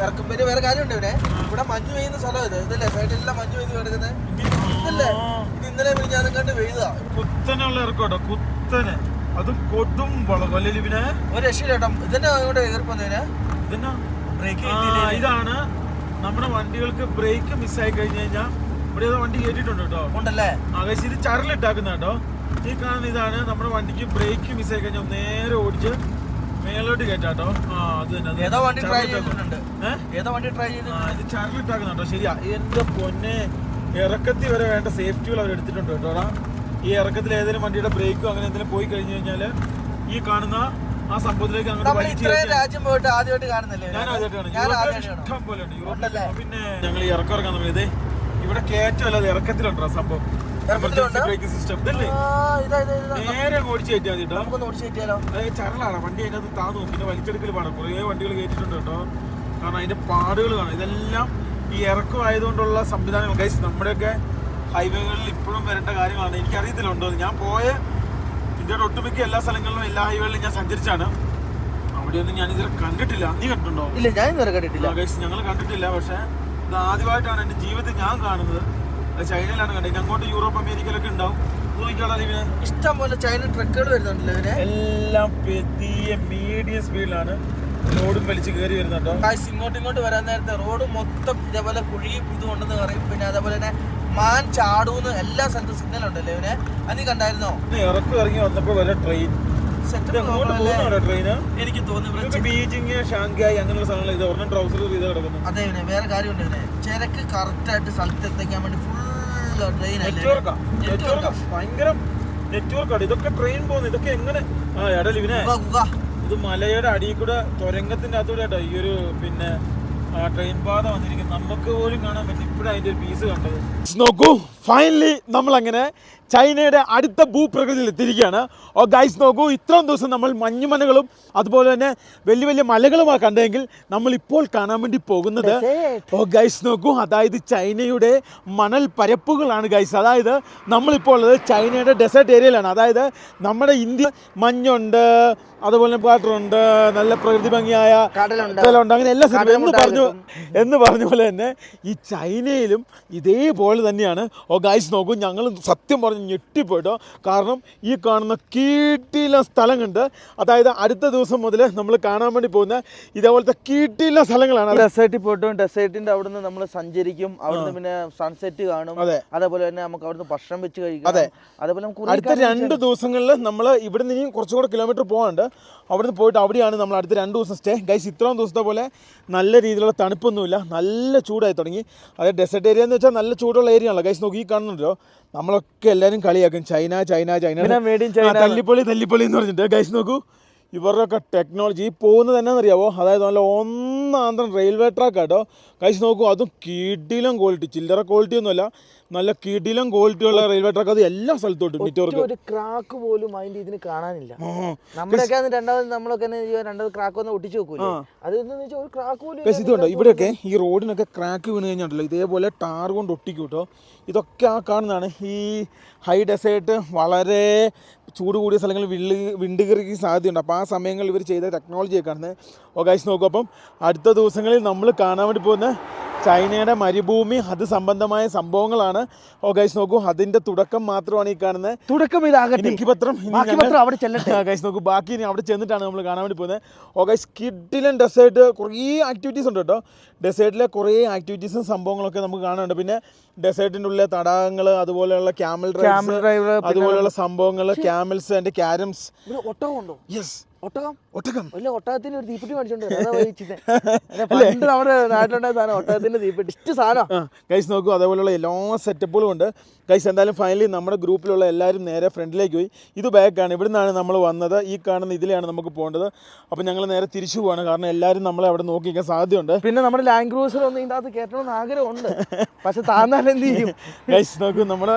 Speaker 2: ഇറക്കും. പിന്നെ വേറെ കാര്യമുണ്ട് ഇവനെ, ഇവിടെ മഞ്ഞ് പെയ്യുന്ന സ്ഥലം ഇതല്ലേ, സൈഡിലെല്ലാം മഞ്ഞ് പെയ്ത് കിടക്കുന്നത് ഇതല്ലേ. ഇത് ഇന്നലെ ഞാൻ കണ്ട് പെയ്താ
Speaker 1: കുത്തനെയുള്ള ഇറക്കോട്ടോ, കുത്തനെ. അതും കൊടും വളവല്ലേ ഇവനെ.
Speaker 2: ഒരു രക്ഷയില്ലേട്ടോ. ഇതന്നെ അങ്ങോട്ട് കയറിപ്പോന്നതിന്
Speaker 1: ഇതാണ് നമ്മുടെ വണ്ടികൾക്ക് ബ്രേക്ക് മിസ്സായി കഴിഞ്ഞു കഴിഞ്ഞാൽ ഇവിടെ വണ്ടി കയറ്റിട്ടുണ്ട് കേട്ടോ.
Speaker 2: ഉണ്ടല്ലേ.
Speaker 1: ആകാശം ഇത് ചരലിട്ടാക്കുന്ന കേട്ടോ. ഈ കാണുന്ന ഇതാണ് നമ്മുടെ വണ്ടിക്ക് ബ്രേക്ക് മിസ്സായി കഴിഞ്ഞാൽ നേരെ ഓടിച്ച് മേലോട്ട് കയറ്റാട്ടോ. അത് തന്നെ
Speaker 2: ഏതോ വണ്ടി ട്രൈ ചെയ്തിട്ടുണ്ട്.
Speaker 1: ഇത് ചരലിട്ടാക്കുന്നുണ്ടോ. ശരിയാ. എന്റെ പൊന്നെ, ഇറക്കത്തിൽ വരെ വേണ്ട സേഫ്റ്റികൾ അവർ എടുത്തിട്ടുണ്ട് കേട്ടോടാ. ഈ ഇറക്കത്തിൽ ഏതെങ്കിലും വണ്ടിയുടെ ബ്രേക്കോ അങ്ങനെ എന്തെങ്കിലും പോയി കഴിഞ്ഞു കഴിഞ്ഞാൽ ഈ കാണുന്ന ആ സംഭവത്തിലേക്ക്
Speaker 2: രാജ്യം പോയിട്ട് ആദ്യമായിട്ട് കാണുന്നില്ലേ?
Speaker 1: ഞാൻ ആദ്യമായിട്ടാണ്. ഇഷ്ടം പോലെ ഉണ്ട് യൂറോപ്പിൽ. പിന്നെ ഞങ്ങൾ ഈ ഇറക്കം ഇറക്കാൻ തുടങ്ങിയത് ഇവിടെ കയറ്റമല്ലാതെ ഇറക്കത്തിലുണ്ടോ സംഭവം. ബ്രേക്കിംഗ് സിസ്റ്റം ഇതല്ലേ നേരെ ഓടിച്ച് കയറ്റിയാൽ മതി കേട്ടോ. ചരലാണ് വണ്ടി അതിനകത്ത് താന്നു. പിന്നെ വലിച്ചെടുക്കൽ പാടാം. കുറേ വണ്ടികൾ കയറ്റിട്ടുണ്ട് കേട്ടോ. കാരണം അതിന്റെ പാടുകൾ കാണാം. ഇതെല്ലാം ഈ ഇറക്കം ആയതുകൊണ്ടുള്ള സംവിധാനങ്ങൾ. ഗൈസ് നമ്മുടെയൊക്കെ ഹൈവേകളിൽ ഇപ്പോഴും വരേണ്ട കാര്യങ്ങളാണ്. എനിക്കറിയത്തില്ല ഉണ്ടോ. ഞാൻ പോയ ഇന്ത്യയുടെ ഒട്ടുമിക്ക എല്ലാ സ്ഥലങ്ങളിലും എല്ലാ ഹൈവേകളിലും ഞാൻ സഞ്ചരിച്ചാണ്. അവിടെയൊന്നും ഞാൻ ഇതിൽ കണ്ടിട്ടില്ല. നീ കണ്ടിട്ടുണ്ടോ?
Speaker 2: ഇല്ല, ഞാൻ ഇതുവരെ കണ്ടിട്ടില്ല.
Speaker 1: ഗൈസ് ഞങ്ങൾ കണ്ടിട്ടില്ല. പക്ഷെ ഇത് ആദ്യമായിട്ടാണ് എൻ്റെ ജീവിതത്തിൽ ഞാൻ കാണുന്നത്. അത് ചൈനയിലാണ് കണ്ടത്. അങ്ങോട്ട് യൂറോപ്പ് അമേരിക്കയിലൊക്കെ ഉണ്ടാവും.
Speaker 2: ഇഷ്ടം പോലെ ചൈന ട്രക്കുകൾ വരുന്നുണ്ടല്ലോ.
Speaker 1: എല്ലാം പെതിയ മീഡിയം സ്പീഡിലാണ് ലോഡും വലിച്ച് കയറി വരുന്നുണ്ടോ.
Speaker 2: ഇങ്ങോട്ട് വരാൻ നേരത്തെ റോഡ് മൊത്തം ഇതേപോലെ കുഴി ഇതുകൊണ്ടെന്ന് പറയും. പിന്നെ അതേപോലെ തന്നെ മാൻ ചാടൂന്ന് എല്ലാ സ്ഥലത്തും സിഗ്നൽ ഉണ്ടല്ലോ ഇവനെ. അത് നീ കണ്ടായിരുന്നോ?
Speaker 1: ഇറക്കി ഇറങ്ങി വന്നപ്പോ വരെ ട്രെയിൻ ട്രെയിന് എനിക്ക് തോന്നുന്നു ബീജിങ് ഷാങ്ഹായ് അങ്ങനെയുള്ള സ്ഥലങ്ങൾ ഇത് ഒരെണ്ണം ട്രൗസർ ചെയ്ത് കിടക്കുന്നു.
Speaker 2: അതെ, വേറെ കാര്യമുണ്ട് ഇതിനെ ചരക്ക് കറക്റ്റ് ആയിട്ട് സ്ഥലത്ത് എത്തിക്കാൻ വേണ്ടി ഫുൾ ട്രെയിൻ
Speaker 1: ഭയങ്കര നെറ്റ്വർക്കാണ്. ഇതൊക്കെ ട്രെയിൻ പോകുന്നു. ഇതൊക്കെ എങ്ങനെ എടൽ ഇവനെ ഇത് മലയുടെ അടിയിൽ കൂടെ തുരങ്കത്തിന്റെ അകത്തൂടെ കേട്ടോ ഈ ഒരു പിന്നെ ട്രെയിൻ പാത വന്നിരിക്കുന്നത്. നമുക്ക് പോലും കാണാൻ പറ്റും. ഇപ്പോഴും അതിന്റെ ഒരു പീസ് കണ്ടത്. നോക്കൂ, ഫൈനലി നമ്മൾ അങ്ങനെ ചൈനയുടെ അടുത്ത ഭൂപ്രകൃതിയിൽ എത്തിയിരിക്കുകയാണ്. ഓ ഗൈസ് നോക്കൂ, ഇത്രയും ദിവസം നമ്മൾ മഞ്ഞുമലകളും അതുപോലെ തന്നെ വലിയ വലിയ മലകളുമാണ് കണ്ടതെങ്കിൽ നമ്മൾ ഇപ്പോൾ കാണാൻ വേണ്ടി പോകുന്നത് ഓ ഗൈസ് നോക്കൂ, അതായത് ചൈനയുടെ മണൽ പരപ്പുകളാണ് ഗൈസ്. അതായത് നമ്മളിപ്പോൾ ഉള്ളത് ചൈനയുടെ ഡെസേർട്ട് ഏരിയയിലാണ്. അതായത് നമ്മുടെ ഇന്ത്യ മഞ്ഞുണ്ട്, അതുപോലെ വാട്ടറുണ്ട്, നല്ല പ്രകൃതി ഭംഗിയായ കടലുണ്ട്, അങ്ങനെ എല്ലാ സ്ഥലവും എന്ന് പറഞ്ഞ പോലെ തന്നെ ഈ ചൈനയിലും ഇതേപോലെ തന്നെയാണ്. ഓ ഗൈസ് നോക്കൂ, ഞങ്ങൾ സത്യം പറഞ്ഞ് ഞെട്ടിപ്പോയിട്ടോ. കാരണം ഈ കാണുന്ന കീട്ടില സ്ഥലം കണ്ട്, അതായത് അടുത്ത ദിവസം മുതൽ നമ്മൾ കാണാൻ വേണ്ടി പോകുന്ന ഇതേപോലത്തെ കീട്ടില സ്ഥലങ്ങളാണ്.
Speaker 2: ഡെസേർട്ടിൽ പോയിട്ടും ഡെസേർട്ടിന്റെ അവിടുന്ന് നമ്മൾ സഞ്ചരിക്കും. അവിടുന്ന് പിന്നെ സൺസെറ്റ് കാണും. അതേപോലെ തന്നെ നമുക്ക് അവിടുന്ന് ഭക്ഷണം വെച്ച് കഴിക്കാം.
Speaker 1: അതെ, അതേപോലെ അടുത്ത 2 ദിവസങ്ങളിൽ നമ്മൾ ഇവിടെ നിന്ന് കുറച്ചുകൂടെ കിലോമീറ്റർ പോകാണ്ട് അവിടുന്ന് പോയിട്ട് അവിടെയാണ് നമ്മൾ അടുത്ത 2 ദിവസം സ്റ്റേ. ഗൈസ് ഇത്രയും ദിവസത്തെ പോലെ നല്ല രീതിയിലുള്ള തണുപ്പൊന്നുമില്ല, നല്ല ചൂടായി തുടങ്ങി. അതായത് ഡെസേർട്ട് ഏരിയ എന്ന് വെച്ചാൽ നല്ല ചൂടുള്ള ഏരിയ ആണല്ലോ. ഗൈസ് നോക്കി ഈ കാണുന്നുണ്ടല്ലോ, നമ്മളൊക്കെ എല്ലാവരും കളിയാക്കും ചൈന തല്ലിപ്പൊളി എന്ന് പറഞ്ഞിട്ട്. ഗൈസ് നോക്കൂ ഇവരുടെയൊക്കെ ടെക്നോളജി ഈ പോകുന്നത് എന്നാണെന്നറിയാവോ, അതായത് നല്ല ഒന്നാന്തരം റെയിൽവേ ട്രാക്ക് കേട്ടോ. ഗൈസ് നോക്കൂ, അതും കിടിലം ക്വാളിറ്റി, ചില്ലറ ക്വാളിറ്റി ഒന്നുമല്ല, നല്ല കിടിലം ക്വാളിറ്റി ഉള്ള റെയിൽവേ ട്രാക്ക്. അത് എല്ലാ സ്ഥലത്തോട്ടും
Speaker 2: ഒരു ക്രാക്ക് പോലും അതിന്റെ ഇതിന് കാണാനില്ല. നമ്മളൊക്കെ രണ്ടാമത് ക്രാക്ക് ഒന്ന് ഒട്ടിച്ചു വെക്കൂലേ, അതെന്ന് ഒരു ക്രാക്ക് പോലും.
Speaker 1: ഇതുണ്ടോ ഇവിടെയൊക്കെ ഈ റോഡിനൊക്കെ ക്രാക്ക് വീണ് കഴിഞ്ഞിട്ടുണ്ടല്ലോ, ഇതേപോലെ ടാർ കൊണ്ട് ഒട്ടിക്കും കേട്ടോ. ഇതൊക്കെ ആ കാണുന്നതാണ് ഈ ഹൈ ഡെസേർട്ട്. വളരെ ചൂട് കൂടിയ സ്ഥലങ്ങളിൽ വിണ്ടുകറിക്ക് സാധ്യതയുണ്ട്. അപ്പോൾ ആ സമയങ്ങളിൽ ഇവർ ചെയ്ത ടെക്നോളജിയൊക്കെ കാണുന്നത്. ഓ ഗൈസ് നോക്കും, അപ്പം അടുത്ത ദിവസങ്ങളിൽ നമ്മൾ കാണാൻ വേണ്ടി പോകുന്ന ചൈനയുടെ മരുഭൂമി അത് സംബന്ധമായ സംഭവങ്ങളാണ്. ഓ ഗൈസ് നോക്കൂ, അതിന്റെ തുടക്കം മാത്രമാണ് ഈ കാണുന്നത്.
Speaker 2: തുടക്കം
Speaker 1: എനിക്ക് പത്രം
Speaker 2: അവിടെ ചെല്ലട്ടെ.
Speaker 1: ഗൈസ് നോക്കൂ, ബാക്കി ഇനി അവിടെ ചെന്നിട്ടാണ് നമ്മൾ കാണാൻ വേണ്ടി പോകുന്നത്. ഓ ഗൈസ് കിഡിലൻ ഡെസേർട്ട്, കുറേ ആക്ടിവിറ്റീസ് ഉണ്ട് കേട്ടോ. ഡെസേർട്ടിലെ കുറേ ആക്ടിവിറ്റീസും സംഭവങ്ങളൊക്കെ നമുക്ക് കാണാനുണ്ട്. പിന്നെ ഡെസേർട്ടിൻ്റെ ഉള്ളിലെ തടാകങ്ങൾ, അതുപോലെയുള്ള ക്യാമൽ ഡ്രൈവ്, അതുപോലെയുള്ള സംഭവങ്ങൾ, ക്യാമൽസ് ആൻഡ് ക്യാരംസ്.
Speaker 2: ഒട്ടകം ഉണ്ടോ?
Speaker 1: യെസ്,
Speaker 2: ഒട്ടകം.
Speaker 1: അല്ല
Speaker 2: ഒട്ടകത്തിന് ഒരു തീപ്പെട്ടി മേടിച്ചോണ്ട് നമ്മുടെ നാട്ടിലുണ്ടായ സാധനം, ഒട്ടകത്തിന്റെ തീപ്പെട്ടി ഇഷ്ട സാധനം.
Speaker 1: ഗൈസ് നോക്കൂ, അതേപോലെയുള്ള എല്ലാ സെറ്റപ്പുകളും ഉണ്ട്. ഗൈസ് എന്തായാലും ഫൈനലി നമ്മുടെ ഗ്രൂപ്പിലുള്ള എല്ലാവരും നേരെ ഫ്രണ്ടിലേക്ക് പോയി. ഇത് ബാക്കാണ്, ഇവിടെ നിന്നാണ് നമ്മൾ വന്നത്. ഈ കാണുന്ന ഇതിലെയാണ് നമുക്ക് പോകേണ്ടത്. അപ്പം ഞങ്ങൾ നേരെ തിരിച്ചു പോവാണ്, കാരണം എല്ലാവരും നമ്മളെ അവിടെ നോക്കിക്കാൻ സാധ്യതയുണ്ട്.
Speaker 2: പിന്നെ നമ്മുടെ ലാൻഡ് ക്രൂസർ ഒന്നും ഇതിൻ്റെ അകത്ത് കയറ്റണമെന്ന് ആഗ്രഹമുണ്ട്, പക്ഷെ താന്നാൽ എന്ത് ചെയ്യും?
Speaker 1: ഗൈസ് നോക്കൂ, നമ്മുടെ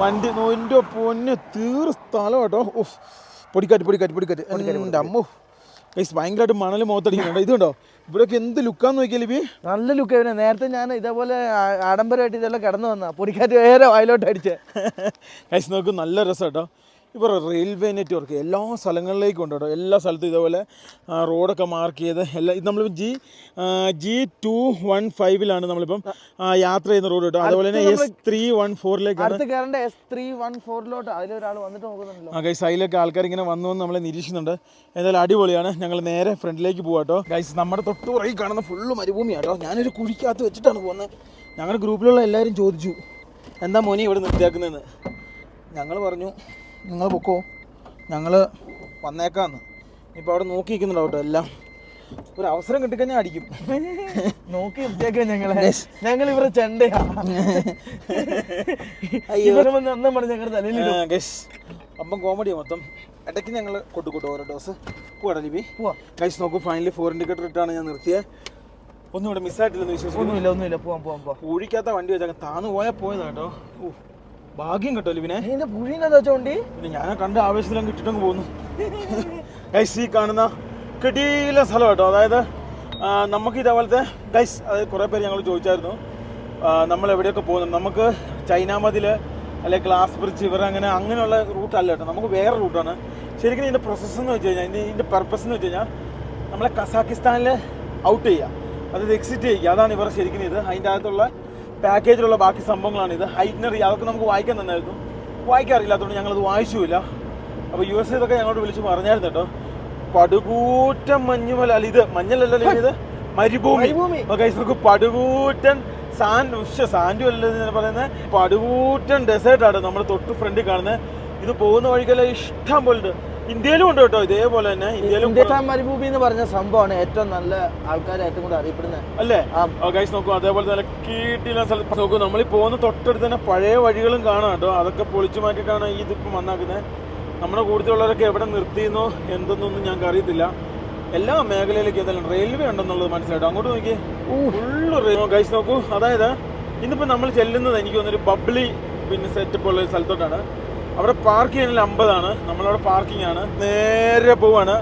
Speaker 1: വണ്ടി നോയിൻ്റെ പൊന്ന് തീർ സ്ഥലം കേട്ടോ. പൊടിക്കാറ്റ് എൻ്റെ അമ്മോ. ഗൈസ് ഭയങ്കരമായിട്ട് മണൽ മുഖത്തടിക്കുന്നുണ്ട്. ഇതുണ്ടോ ഇവിടെയൊക്കെ എന്ത് ലുക്കാന്ന് നോക്കിയാൽ ഇവ
Speaker 2: നല്ല ലുക്ക്. നേരത്തെ ഞാൻ ഇതേപോലെ ആഡംബരമായിട്ട് ഇതെല്ലാം കിടന്നു വന്ന പൊടിക്കാറ്റ് വേറെ വയലോട്ട് അടിച്ച്.
Speaker 1: ഗൈസ് നോക്കൂ, നല്ല രസം കേട്ടോ. ഇപ്പോൾ റെയിൽവേ നെറ്റ്വർക്ക് എല്ലാ സ്ഥലങ്ങളിലേക്കും ഉണ്ട് കേട്ടോ. എല്ലാ സ്ഥലത്തും ഇതേപോലെ റോഡൊക്കെ മാർക്ക് ചെയ്ത് എല്ലാം. ഇത് നമ്മളിപ്പോൾ G215 നമ്മളിപ്പം യാത്ര ചെയ്യുന്ന റോഡ് കേട്ടോ. അതുപോലെ തന്നെ S314
Speaker 2: S314 അതിലൊരാൾ വന്നിട്ട് നോക്കുന്നുണ്ടല്ലോ.
Speaker 1: ഗൈസ് അതിലൊക്കെ ആൾക്കാർ ഇങ്ങനെ വന്നു നമ്മളെ നിരീക്ഷിക്കുന്നുണ്ട്. എന്തായാലും അടിപൊളിയാണ്. ഞങ്ങൾ നേരെ ഫ്രണ്ടിലേക്ക് പോകാം കേട്ടോ. ഗൈസ് നമ്മുടെ തൊട്ടുപുറകിൽ കാണുന്ന ഫുള്ള് മരുഭൂമിയാണ് കേട്ടോ. ഞാനൊരു കുഴിക്കകത്ത് വെച്ചിട്ടാണ് പോകുന്നത്. ഞങ്ങളുടെ ഗ്രൂപ്പിലുള്ള എല്ലാവരും ചോദിച്ചു, എന്താ മോനെ ഇവിടെ നിർത്തിയാക്കുന്നതെന്ന്. ഞങ്ങൾ പറഞ്ഞു, നിങ്ങൾ പൊക്കോ, ഞങ്ങൾ വന്നേക്കാന്ന്. ഇപ്പോൾ അവിടെ നോക്കിയിരിക്കുന്നുണ്ടോ കേട്ടോ. എല്ലാം ഒരു അവസരം കിട്ടിക്കഴിഞ്ഞാൽ അടിക്കും.
Speaker 2: നോക്കി നിർത്തിയേക്കാൻ ഞങ്ങൾ ഇവരെ ചെണ്ടയാ. ഞങ്ങളുടെ തലയിൽ
Speaker 1: അപ്പം കോമഡിയാ മൊത്തം. ഇടയ്ക്ക് ഞങ്ങൾ കൊട്ടുകൂട്ടോ ഓരോ ഡോസ്. പോവാടാ ലിബി, പോവാ. ഗൈസ് നോക്കൂ, ഫൈനലി 4 ഇൻഡിക്കേറ്റർ ഇട്ടാണ് ഞാൻ നിർത്തിയത്. ഒന്നും ഇവിടെ മിസ്സായിട്ടില്ലെന്ന് വിശ്വസിക്കുന്നു.
Speaker 2: ഒന്നുമില്ല, പോവാം.
Speaker 1: പൂഴിക്കാത്ത വണ്ടി വെച്ചാൽ താന്ന് പോയതാ കേട്ടോ. ഭാഗ്യം കേട്ടോ ലിബിനെ. പിന്നെ ഞാൻ കണ്ട ആവേശത്തിലും കിട്ടിട്ടങ്ങ് പോകുന്നു. ഗൈസ് ഈ കാണുന്ന കിടിയിലെ സ്ഥലം കേട്ടോ. അതായത് നമുക്ക് ഇതേപോലത്തെ ഗൈസ്, അതായത് കുറേ പേര് ഞങ്ങൾ ചോദിച്ചായിരുന്നു നമ്മൾ എവിടെയൊക്കെ പോകുന്നത്. നമുക്ക് ചൈന മതിൽ അല്ലെങ്കിൽ ഗ്ലാസ് ബ്രിഡ്ജ് അങ്ങനെയുള്ള റൂട്ടല്ല കേട്ടോ. നമുക്ക് വേറെ റൂട്ടാണ്. ശരിക്കും ഇതിൻ്റെ പ്രോസസ്സ് എന്ന് വെച്ച് കഴിഞ്ഞാൽ, ഇതിൻ്റെ പർപ്പസ് എന്ന് വെച്ച് കഴിഞ്ഞാൽ നമ്മളെ കസാക്കിസ്ഥാനിൽ ഔട്ട് ചെയ്യുക, അതായത് എക്സിറ്റ് ചെയ്യുക. അതാണ് ഇവർ ശരിക്കും ഇത്. അതിൻ്റെ അകത്തുള്ള പാക്കേജിലുള്ള ബാക്കി സംഭവങ്ങളാണിത്. ഹൈറ്റ്നറി അതൊക്കെ നമുക്ക് വായിക്കാൻ തന്നായിരുന്നു. വായിക്കാറില്ലാത്തതുകൊണ്ട് ഞങ്ങളത് വായിച്ചുമില്ല. അപ്പോൾ USA ഇതൊക്കെ ഞങ്ങളോട് വിളിച്ച് പറഞ്ഞായിരുന്നു കേട്ടോ. പടുകൂറ്റൻ മഞ്ഞുമല, അല്ല ഇത് മഞ്ഞലല്ലോ, ഇത് മരുഭൂമി. നമുക്ക് പടുകൂറ്റൻ സാൻഡും അല്ലല്ലോ പറയുന്നത്, പടുകൂറ്റൻ ഡെസേർട്ടാണ് നമ്മൾ തൊട്ട് ഫ്രണ്ടിൽ കാണുന്നത്. ഇത് പോകുന്ന വഴിക്കെല്ലാം ഇഷ്ടം പോലെ ഉണ്ട്. ഇന്ത്യയിലും ഉണ്ട് കേട്ടോ ഇതേപോലെ തന്നെ. ഇന്ത്യയിലും
Speaker 2: മരുഭൂമി എന്ന് പറഞ്ഞ സംഭവമാണ് ഏറ്റവും നല്ല ആൾക്കാർ ഏറ്റവും കൂടുതൽ അറിയപ്പെടുന്നത്
Speaker 1: അല്ലേ. ഗൈസ് നോക്കൂ, അതേപോലെ തന്നെ കീട്ടില്ല സ്ഥലത്ത് നോക്കൂ. നമ്മൾ ഈ പോകുന്ന തൊട്ടടുത്ത് തന്നെ പഴയ വഴികളും കാണാം കേട്ടോ. അതൊക്കെ പൊളിച്ചു മാറ്റിയിട്ടാണ് ഇതിപ്പം വന്നാക്കുന്നത്. നമ്മുടെ കൂടുതലുള്ളവരൊക്കെ എവിടെ നിർത്തിയെന്നോ എന്തെന്നൊന്നും ഞങ്ങൾക്ക് അറിയത്തില്ല. എല്ലാ മേഖലയിലേക്ക് എന്തായാലും റെയിൽവേ ഉണ്ടെന്നുള്ളത് മനസ്സിലായിട്ടോ. അങ്ങോട്ട് നോക്കി ഫുള്ള് ഗൈസ് നോക്കൂ. അതായത് ഇന്നിപ്പോൾ നമ്മൾ ചെല്ലുന്നത് എനിക്ക് തോന്നുന്നൊരു ബബ്ലി പിന്നെ സെറ്റപ്പ് ഉള്ള ഒരു സ്ഥലത്തോട്ടാണ്. അവിടെ പാർക്ക് ചെയ്യാനുള്ള 50 നമ്മളവിടെ പാർക്കിംഗ് ആണ്. നേരെ പോവാണ്.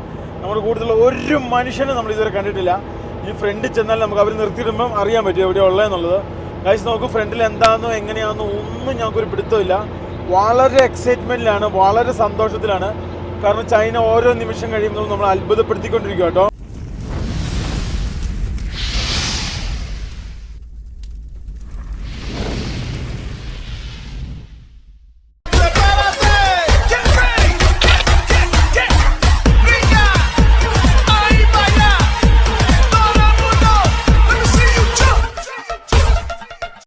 Speaker 1: നമ്മുടെ കൂടുതലുള്ള ഒരു മനുഷ്യനെ നമ്മൾ ഇതുവരെ കണ്ടിട്ടില്ല. ഇനി ഫ്രണ്ടിൽ ചെന്നാൽ നമുക്ക് അവർ നിർത്തിയിടുമ്പം അറിയാൻ പറ്റും എവിടെയാണ് ഉള്ളതെന്നുള്ളത്. ഗൈസ് നോക്കൂ, ഫ്രണ്ടിൽ എന്താണെന്നോ എങ്ങനെയാണെന്നോ ഒന്നും ഞങ്ങൾക്കൊരു പിടുത്തമില്ല. വളരെ എക്സൈറ്റ്മെൻറ്റിലാണ്, വളരെ സന്തോഷത്തിലാണ്. കാരണം ചൈന ഓരോ നിമിഷം കഴിയുമ്പോഴും നമ്മൾ അത്ഭുതപ്പെടുത്തിക്കൊണ്ടിരിക്കുക കേട്ടോ.